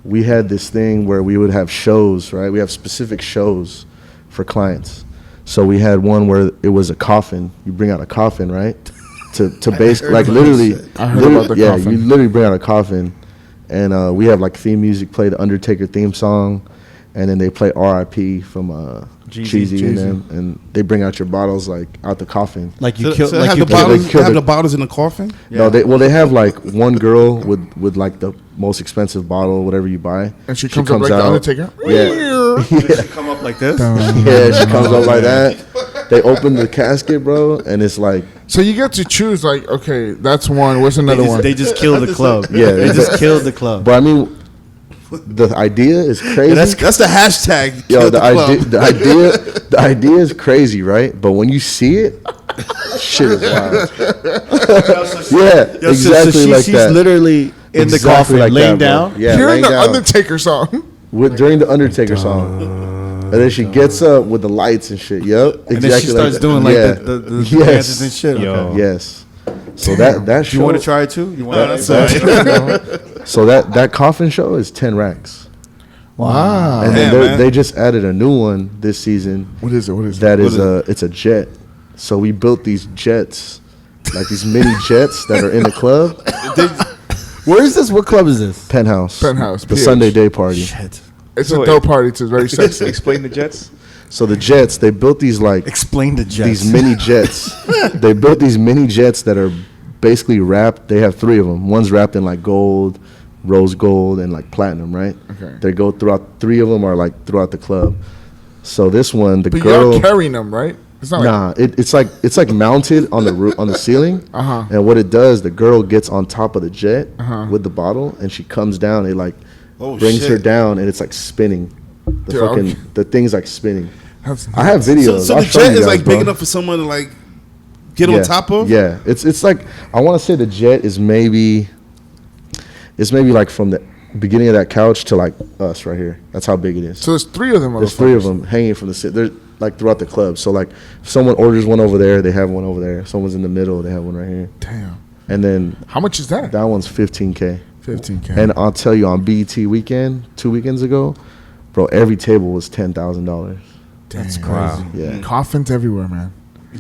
we had this thing where we would have shows, right? We have specific shows for clients. So we had one where it was a coffin. You bring out a coffin, right? To basically, like, literally. I heard about the coffin. Yeah, you literally bring out a coffin. And we have, like, theme music, play the Undertaker theme song. And then they play R.I.P. from Cheesy and them. And they bring out your bottles, like, out the coffin. Like you So killed. have the bottles in the coffin? No, they have like one girl with like the most expensive bottle, whatever you buy, and she comes up like the Undertaker. Yeah, She come up like this. yeah, she comes up like that. They open the casket, bro, and it's like. So you get to choose, like, okay, that's one. What's another one? They just killed the club. Yeah, they just killed the club. But I mean, the idea is crazy. That's the hashtag. Yo, the idea is crazy, right? But when you see it, shit is wild. Yeah, exactly like she's that. She's literally in the coffin, like laying down. Yeah, hearing laying the down. Undertaker song. During the Undertaker song. And then she gets up with the lights and shit. Yep, exactly. And then she starts doing like the dances and shit. Yo. Okay. Yes. So that show. You want to try it too? You want So that coffin show is 10 racks. Wow. And then they just added a new one this season. What is it? It's a jet. So we built these jets, like these mini jets that are in the club. Where is this? What club is this? Penthouse. Penthouse. The PH. Sunday day party. Shit. It's a dope party. It's very sexy. Explain the Jets. So the jets, they built these like Explain the jets. these mini jets. They built these mini jets that are basically wrapped. They have 3 of them. One's wrapped in like gold, rose gold, and like platinum, right? Okay. They go throughout. 3 of them are like throughout the club. So this one, the But girl you're carrying them, right? It's not it's like mounted on the on the ceiling. And what it does, the girl gets on top of the jet with the bottle, and she comes down. It like brings her down, and it's like spinning. The thing's like spinning. I have videos. So the jet is like big enough for someone to like get on top of? Yeah. It's like, I want to say the jet is maybe like from the beginning of that couch to like us right here. That's how big it is. So there's 3 of them. There's 3 of them hanging from the they're like throughout the club. So like if someone orders one over there, they have one over there. If someone's in the middle, they have one right here. Damn. And then how much is that? That one's $15K. $15K. And I'll tell you, on BET weekend 2 weekends ago, bro, every table was $10,000. That's crazy. Yeah. Coffins everywhere, man.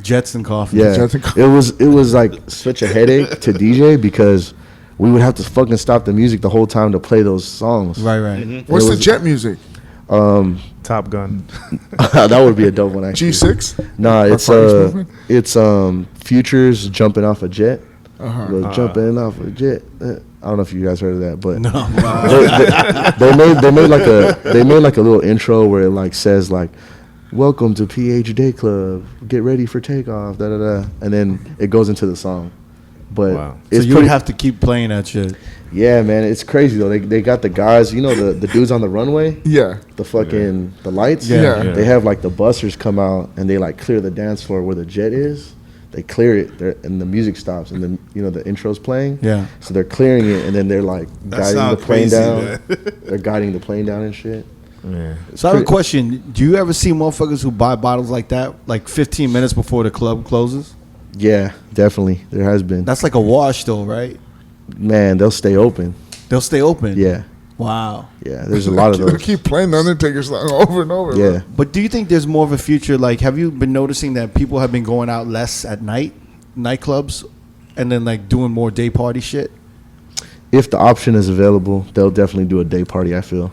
Jets and coffins. Yeah. Jets and It was like such a headache to DJ because we would have to fucking stop the music the whole time to play those songs. Right. Mm-hmm. What's the jet music? Top Gun. That would be a dope one, actually. G6? Nah, it's Futures jumping off a jet. Jumping off a jet. I don't know if you guys heard of that, but No. they made like a little intro where it like says like, "Welcome to PH Day Club. Get ready for takeoff." Da da da, and then it goes into the song. But Wow. So it's you would have to keep playing that shit. yeah, man, it's crazy though. They got the guys, you know, the dudes on the runway, Yeah. the fucking the lights. Yeah. They have like the busters come out and they like clear the dance floor where the jet is. They clear it there, and the music stops, and then you know the intro's playing. Yeah. So they're clearing it, and then they're like guiding the sounds plane crazy, down. man. They're guiding the plane down and shit. Yeah. So I have a question. Do you ever see motherfuckers who buy bottles like that, like 15 minutes before the club closes? Yeah, definitely. There has been. That's like a wash, though, right? Man, they'll stay open. They'll stay open. Yeah, Wow. yeah. There's a lot of They those. keep playing the Undertaker song over and over. Yeah. Bro. But do you think there's more of a future? Like, have you been noticing that people have been going out less at night, nightclubs, and then like doing more day party shit? If the option is available, they'll definitely do a day party. I feel,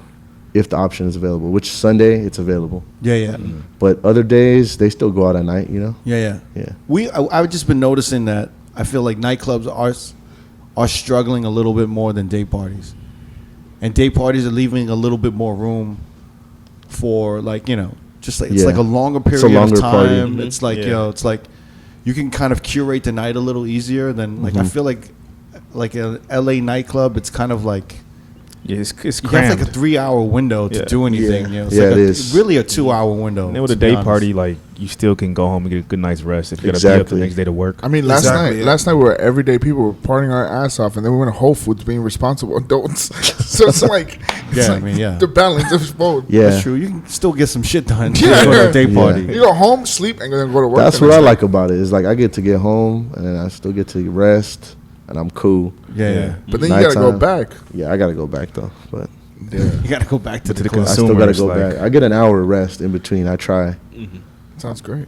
if the option is available, which Sunday it's available, Yeah, yeah, but other days they still go out at night. You know. yeah, Yeah. I've just been noticing that I feel like nightclubs are struggling a little bit more than day parties, and day parties are leaving a little bit more room for like just like it's Yeah. like a longer It's period a longer of party. time. Mhm. It's like Yeah. it's like you can kind of curate the night a little easier than like I feel like an LA nightclub. It's kind of like Yeah, it's you crammed. have like a 3-hour window to Yeah. do anything. Yeah. It's Yeah, like it is. really a 2-hour window. And then with a to be day honest. party, like you still can go home and get a good night's rest if you gotta be up the Exactly. next day to work. I mean, Exactly, yeah. last night we were everyday people were partying our ass off, and then we went to Whole Foods being responsible adults. So it's like, Yeah, I mean, yeah. the balance of both. Yeah. That's true. You can still get some shit done. Yeah. Go to a day Yeah. party. You go home, sleep, and then go to work. That's the what I next like about it. Is like I get to get home and then I still get to rest and I'm cool. Yeah, yeah. day. But then you gotta go Nighttime. back. Yeah, I gotta go back though, but You got to go back to the the club. I still gotta go Consumers, like- back. I get an hour of rest in between. I try. Sounds great.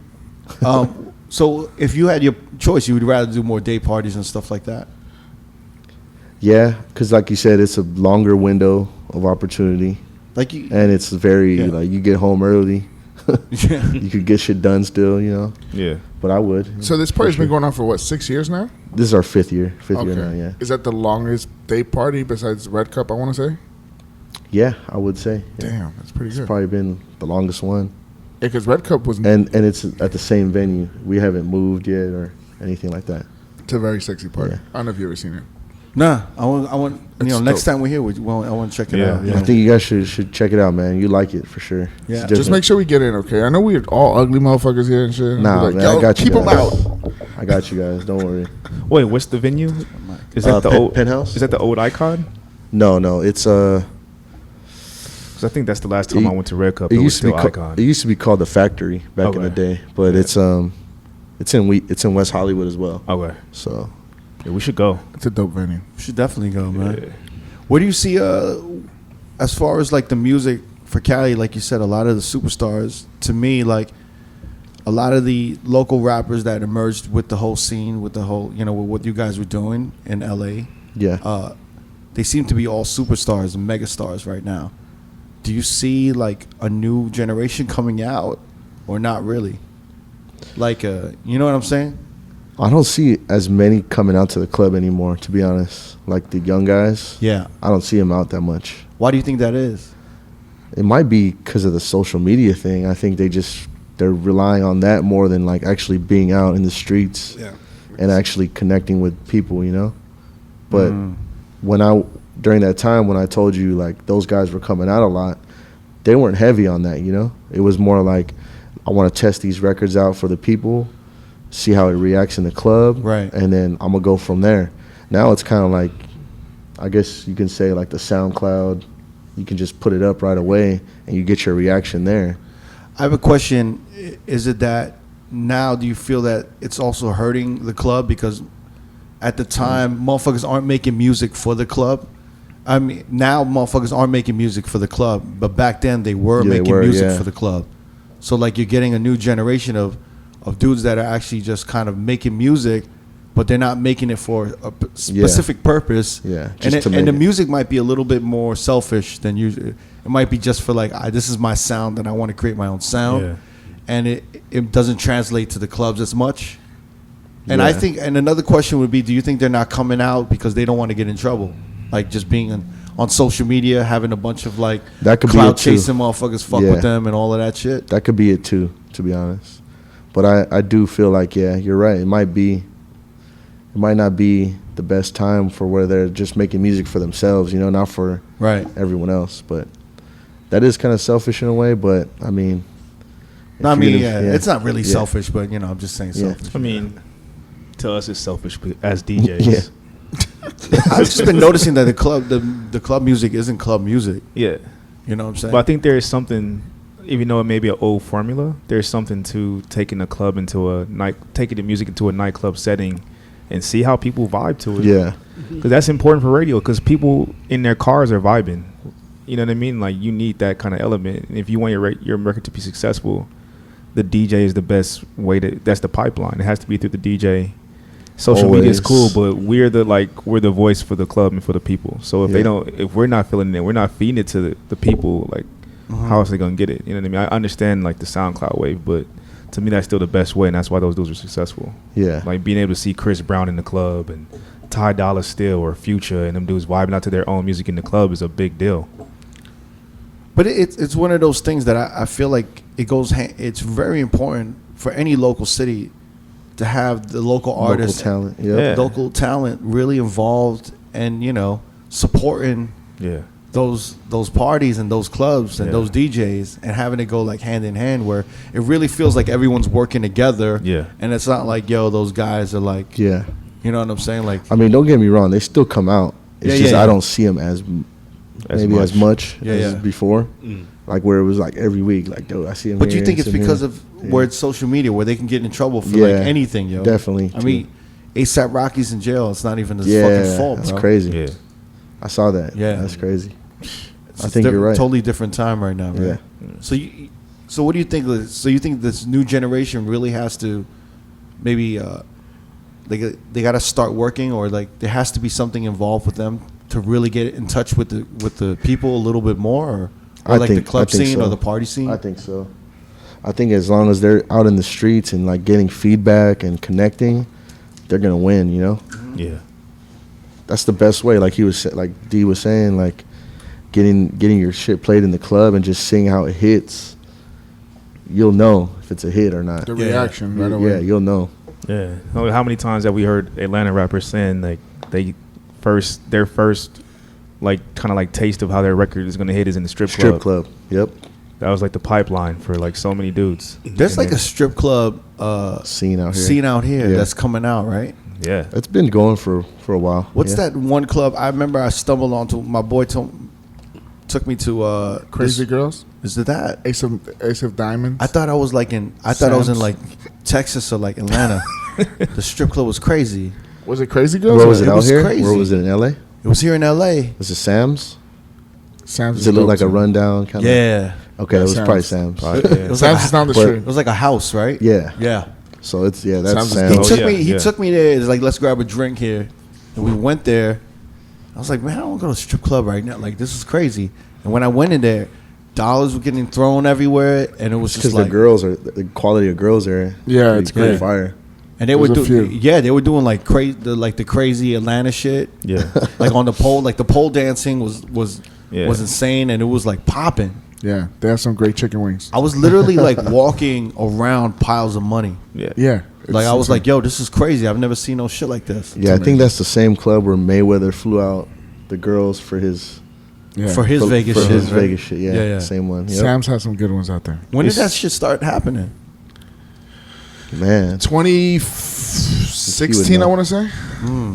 So if you had your choice, you would rather do more day parties and stuff like that. Yeah, because like you said, it's a longer window of opportunity, Like you, and it's very Yeah. like you get home early. yeah. You could get shit done still, you know. Yeah. But I would. So this party's been going on for what, 6 years now? This is our fifth year now. Yeah, Is that the longest day party besides Red Cup? I want to say. yeah, I would say. Yeah. Damn, that's pretty It's good. probably been the longest one, Yeah, because Red Cup was and it's at the same venue. We haven't moved yet or anything like that. it's a very sexy party. Yeah. I don't know if you've ever seen it. Nah, I want. It's next dope. time we're here, I want to check it Yeah, out. yeah. I think you guys should check it out, man. You like it for sure. It's Yeah. different. Just make sure we get in, okay? I know we're all ugly motherfuckers here and shit. Nah, We're like, man, yo, I got you keep them guys. out. I got you guys. Don't worry. Wait, what's the venue? Is that the old Penthouse? Is that the old Icon? No. It's 'Cause I think that's the last time It- I went to Red Cup. it It was used to be still Icon. it used to be called the Factory back in the Okay. day, but Yeah. it's in West Hollywood as well. Okay. So Yeah, we should go. It's a dope venue. We should definitely go, man. Yeah. What do you see as far as like the music for Cali? Like you said, a lot of the superstars. To me, like a lot of the local rappers that emerged with the whole scene, with the whole with what you guys were doing in LA. yeah, They seem to be all superstars and megastars right now. Do you see like a new generation coming out, or not really? Like, you know what I'm saying? I don't see as many coming out to the club anymore. To be honest, like the young guys, Yeah. I don't see them out that much. Why do you think that is? It might be because of the social media thing. I think they're relying on that more than like actually being out in the streets Yeah. and actually connecting with people, you know. But Mm. during that time when I told you like those guys were coming out a lot, they weren't heavy on that, you know. It was more like I want to test these records out for the people, see how it reacts in the club, Right. and then I'm gonna go from there. Now it's kind of like, I guess you can say like the SoundCloud. You can just put it up right away and you get your reaction there. I have a question. Is it that now do you feel that it's also hurting the club because at the time motherfuckers aren't making music for the club? I mean, now motherfuckers aren't making music for the club, but back then they were Yeah, they making were, music yeah. for the club. So like you're getting a new generation of dudes that are actually just kind of making music, but they're not making it for a specific purpose. Yeah, and just to and make the it. music might be a little bit more selfish than usual. It might be just for like, this is my sound and I want to create my own sound, Yeah. and it doesn't translate to the clubs as much. And I think, and another question would be, do you think they're not coming out because they don't want to get in trouble? Like just being on social media, having a bunch of like that could clout be it too. chasing motherfuckers, fuck with them and all of that shit. That could be it too, to be honest. But I do feel like, yeah, you're right. It might not be the best time for where they're just making music for themselves, not for everyone else. But that is kind of selfish in a way. But I mean, it's not really selfish, but I'm just saying selfish. I mean, to us it's selfish, but as DJs. Yeah. I've just been noticing that the club music isn't club music. Yeah. You know what I'm saying? But I think there is something, even though it may be an old formula, there's something to taking taking the music into a nightclub setting and see how people vibe to it. Yeah. Because that's important for radio, because people in their cars are vibing. You know what I mean? Like, you need that kind of element. And if you want your record to be successful, the DJ is the best way that's the pipeline. It has to be through the DJ. Social media is cool, but we're the voice for the club and for the people. So if we're not feeling it, we're not feeding it to the people, like, how else are they gonna get it? You know what I mean? I understand like the SoundCloud wave, but to me that's still the best way, and that's why those dudes are successful. Yeah. Like being able to see Chris Brown in the club and Ty Dolla Still or Future and them dudes vibing out to their own music in the club is a big deal. But it's one of those things that I feel like it's very important for any local city to have the local artists, local talent really involved and supporting those parties and those clubs and those DJs, and having it go like hand in hand, where it really feels like everyone's working together. Yeah. And it's not like, those guys are like, you know what I'm saying? Like, I mean, don't get me wrong, they still come out. It's just I don't see them as much as before. Like where it was like every week, like, yo, I see them. But you think it's because of where it's social media, where they can get in trouble for like anything, yo? Definitely. I mean, A$AP Rocky's in jail. It's not even his fucking fault, that's bro. crazy. Yeah, I saw that. Yeah, that's crazy. I think you're right. Totally different time right now, man. Yeah. So what do you think? So you think this new generation really has to maybe they got to start working, or like there has to be something involved with them to really get in touch with the people a little bit more, or like the club scene or the party scene? I think so. I think as long as they're out in the streets and like getting feedback and connecting, they're gonna win. Yeah. That's the best way. Like D was saying, like getting your shit played in the club and just seeing how it hits. You'll know if it's a hit or not. The reaction right away. Yeah, you'll know. Yeah. How many times have we heard Atlanta rappers saying like their first like kind of like taste of how their record is gonna hit is in the strip club. Yep. That was like the pipeline for like so many dudes. There's like a strip club scene out here that's coming out, right? Yeah. It's been going for a while. What's that one club? I remember I stumbled onto, my boy took me to Crazy Girls. Is it that? Ace of Diamonds. I thought I was in like Texas or like Atlanta. The strip club was crazy. Was it Crazy Girls? Where was it out was here? Crazy. Where was it in LA? It was here in LA. Was it Sam's? Sam's. Does it look like a rundown kind of? Yeah. Okay, it was probably Sam's. It was Sam's is down the street. It was like a house, right? Yeah. Yeah. So it's that's Sam's. Sam's. He took me there. It's like, let's grab a drink here, and we went there. I was like, man, I don't go to a strip club right now. Like, this is crazy. And when I went in there, dollars were getting thrown everywhere, and it was just like the quality of girls there. Yeah, it's great. Fire. And they were doing like the crazy Atlanta shit. Yeah. Like on the pole, like the pole dancing was insane, and it was like popping. Yeah, they have some great chicken wings. I was literally like walking around piles of money. Yeah. Like I was like, yo, this is crazy. I've never seen no shit like this. Yeah, I think that's the same club where Mayweather flew out the girls for his Vegas shit. Yeah. Same one. Yep. Sam's has some good ones out there. When did that shit start happening? Man, 2016, I want to say.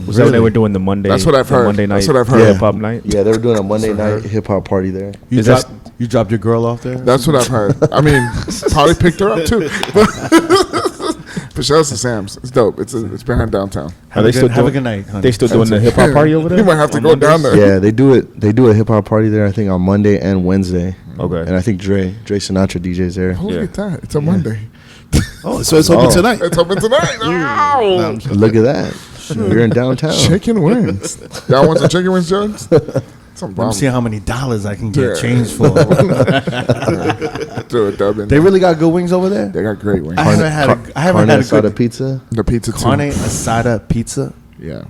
Was that when they were doing the Monday? That's what I've heard. Monday night. That's what I've heard. Hip hop night. Yeah, they were doing a Monday night hip hop party there. You dropped your girl off there? That's what I've heard. I mean, probably picked her up too. But shout out to Sam's. It's dope. It's behind downtown. Have a good night, honey. They still doing the hip hop party over there? You might have to go down there. Yeah, they do it. They do a hip hop party there. I think on Monday and Wednesday. Okay. And I think Dre Sinatra DJs there. Oh, look at that! It's a Monday. Oh, so it's open tonight. It's open tonight. Oh. Look at that. You're in downtown. Chicken wings. Y'all want some chicken wings, Jones? Let me see how many dollars I can get change for. Throw a dub in. They really got good wings over there? They got great wings. I haven't had a good pizza. The pizza too. Carne asada pizza. Yeah.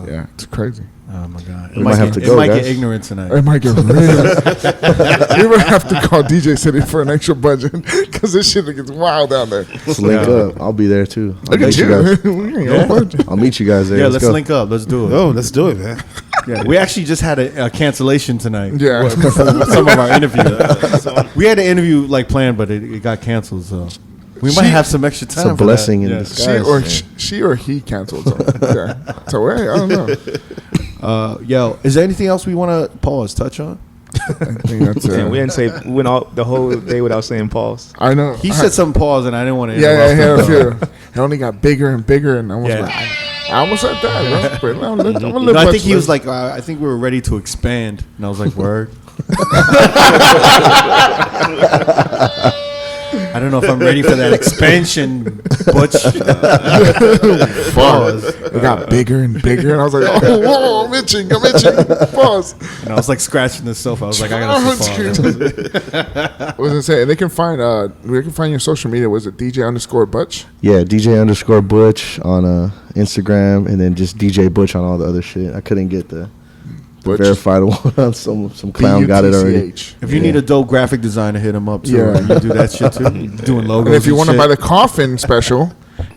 Yeah, it's crazy. Oh my god! We might have to go, It might guys. get ignorant tonight. It might get real. We would have to call DJ City for an extra budget because this shit gets wild down there. Let's link up. I'll be there too. Look at you. I'll meet you guys there. Yeah, let's link up. Let's do it. Oh, let's do it, man. Yeah, we actually just had a cancellation tonight. Yeah. For some of our interviews. We had an interview like planned, but it got canceled. So we might have some extra time. It's a blessing in disguise. She or he canceled. Yeah. So hey, I don't know. Yo, is there anything else we want to touch on? I think that's Damn, we didn't say we went all the whole day without saying pause. I know. He said some pause, and I didn't want to. Yeah, he had a few. It only got bigger and bigger, and I was like, I almost said that. But I'm No, I think he was like, I think we were ready to expand, and I was like, word. I don't know if I'm ready for that expansion, Butch. Pause. It got bigger and bigger, and I was like, oh, whoa, I'm itching. Pause. And I was like scratching the sofa. I was like, I gotta pause. I was gonna say, they can find your social media. Was it DJ_Butch? Yeah, DJ_Butch on Instagram, and then just DJ Butch on all the other shit. I couldn't get the verified one on some clown got it already. If you need a dope graphic designer, hit him up too. Yeah. You do that shit too. Doing logos. And if you want to shit. buy the coffin special,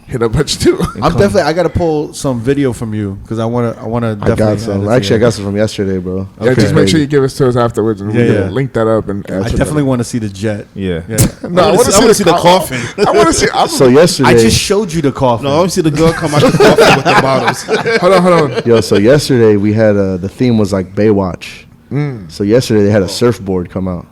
hit up Butch too. I gotta pull some video from you because I wanna definitely. I got some. Actually, I got some from yesterday, bro. Yeah, just make sure you give us to us afterwards, and we'll link that up. And I definitely want to see the jet. Yeah. No, I want to see the coffin. I want to see. So yesterday, I just showed you the coffin. No, I want to see the girl come out the coffin with the bottles. Hold on. Yo, so yesterday we had the theme was like Baywatch. So yesterday they had a surfboard come out.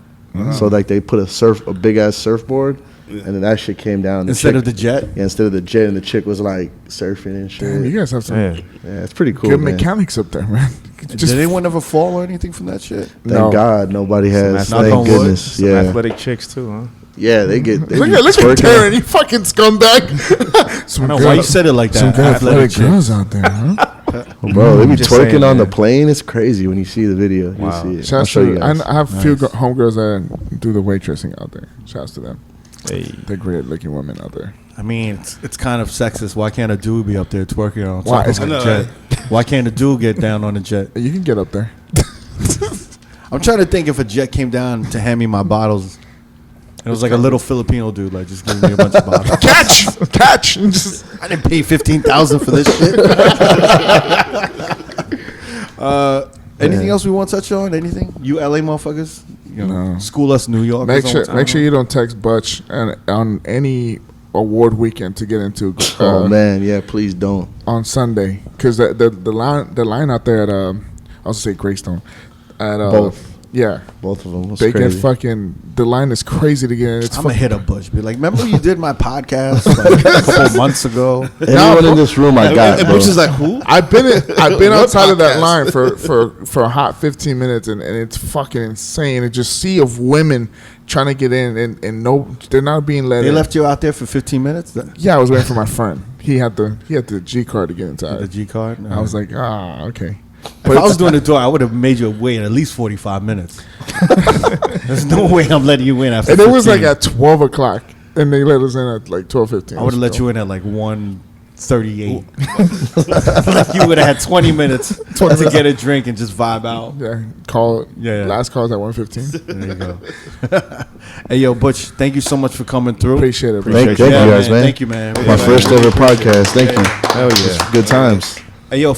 So like they put a big ass surfboard, and then that shit came down. Instead of the jet. Yeah, instead of the jet, and the chick was like surfing and shit. Damn, you guys have some Yeah, it's pretty cool. good man. mechanics up there, man. Did anyone ever fall or anything from that shit? Thank God nobody has. Knock on Thank wood. goodness. Some Yeah, athletic chicks too, huh? yeah, they get. Look at Taryn, you fucking scumbag. I know why you said it like that. Some good athletic chick. girls out there, huh? Bro, they be Just twerking saying, on the man. plane. It's crazy when you see the video. Wow. You'll see it. I'll Shouts show you to, guys. I have a few homegirls that do the waitressing out there. Shouts to them. Hey. They're great looking women out there. I mean, it's kind of sexist. Why can't a dude be up there twerking on Why? top of a I know, jet? Why can't a dude get down on a jet? You can get up there. I'm trying to think if a jet came down to hand me my bottles. And it was like a little Filipino dude, like just giving me a bunch of bottles. Catch! And just, I didn't pay $15,000 for this shit. Anything else we want to touch on? Anything? You LA motherfuckers? You know, No. school us New York. make sure you don't text Butch and on any award weekend to get into. Oh man, yeah. Please don't. On Sunday, because the line out there at I'll just say Greystone at Both. Yeah, Both of them. It's they crazy. get fucking. The line is crazy to get in. It's I'm gonna fucking, hit up Butch. Be like, remember you did my podcast like a couple months ago? Anyone in this room, I got. And Bro. Butch is like, who? I've been outside of that podcast? line for a hot 15 minutes, and it's fucking insane. It's just sea of women trying to get in, and no, they're not being let They in. left you out there for 15 minutes. Yeah, I was waiting for my friend. He had the G card to get inside. The G card. I was like, okay. if I was doing the tour, I would have made you wait at least 45 minutes. There's no way I'm letting you in after. And it was 15. like at 12 o'clock, and they let us in at like 12:15. I would have let you in at like 1:38. Like you would have had 20 minutes to get a drink and just vibe out. Yeah, call it. Yeah. Last call is at 1:15. There you go. Hey, yo, Butch, thank you so much for coming through. Appreciate it. Thank Yeah, you guys, man. Thank you, man. My first ever podcast. Thank you. Hell yeah. Good times. Hey, yo,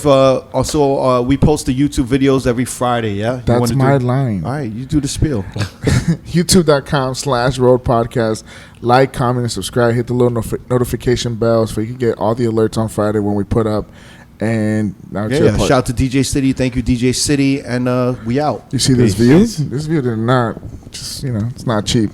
also, we post the YouTube videos every Friday, yeah? You That's wanna my do- line. All right, you do the spiel. YouTube.com/R.O.A.D podcast. Like, comment, and subscribe. Hit the little notification bell so you can get all the alerts on Friday when we put up. And now it's your part. Shout out to DJ City. Thank you, DJ City. And we out. You see this Peace. view? This view did not, just, it's not cheap.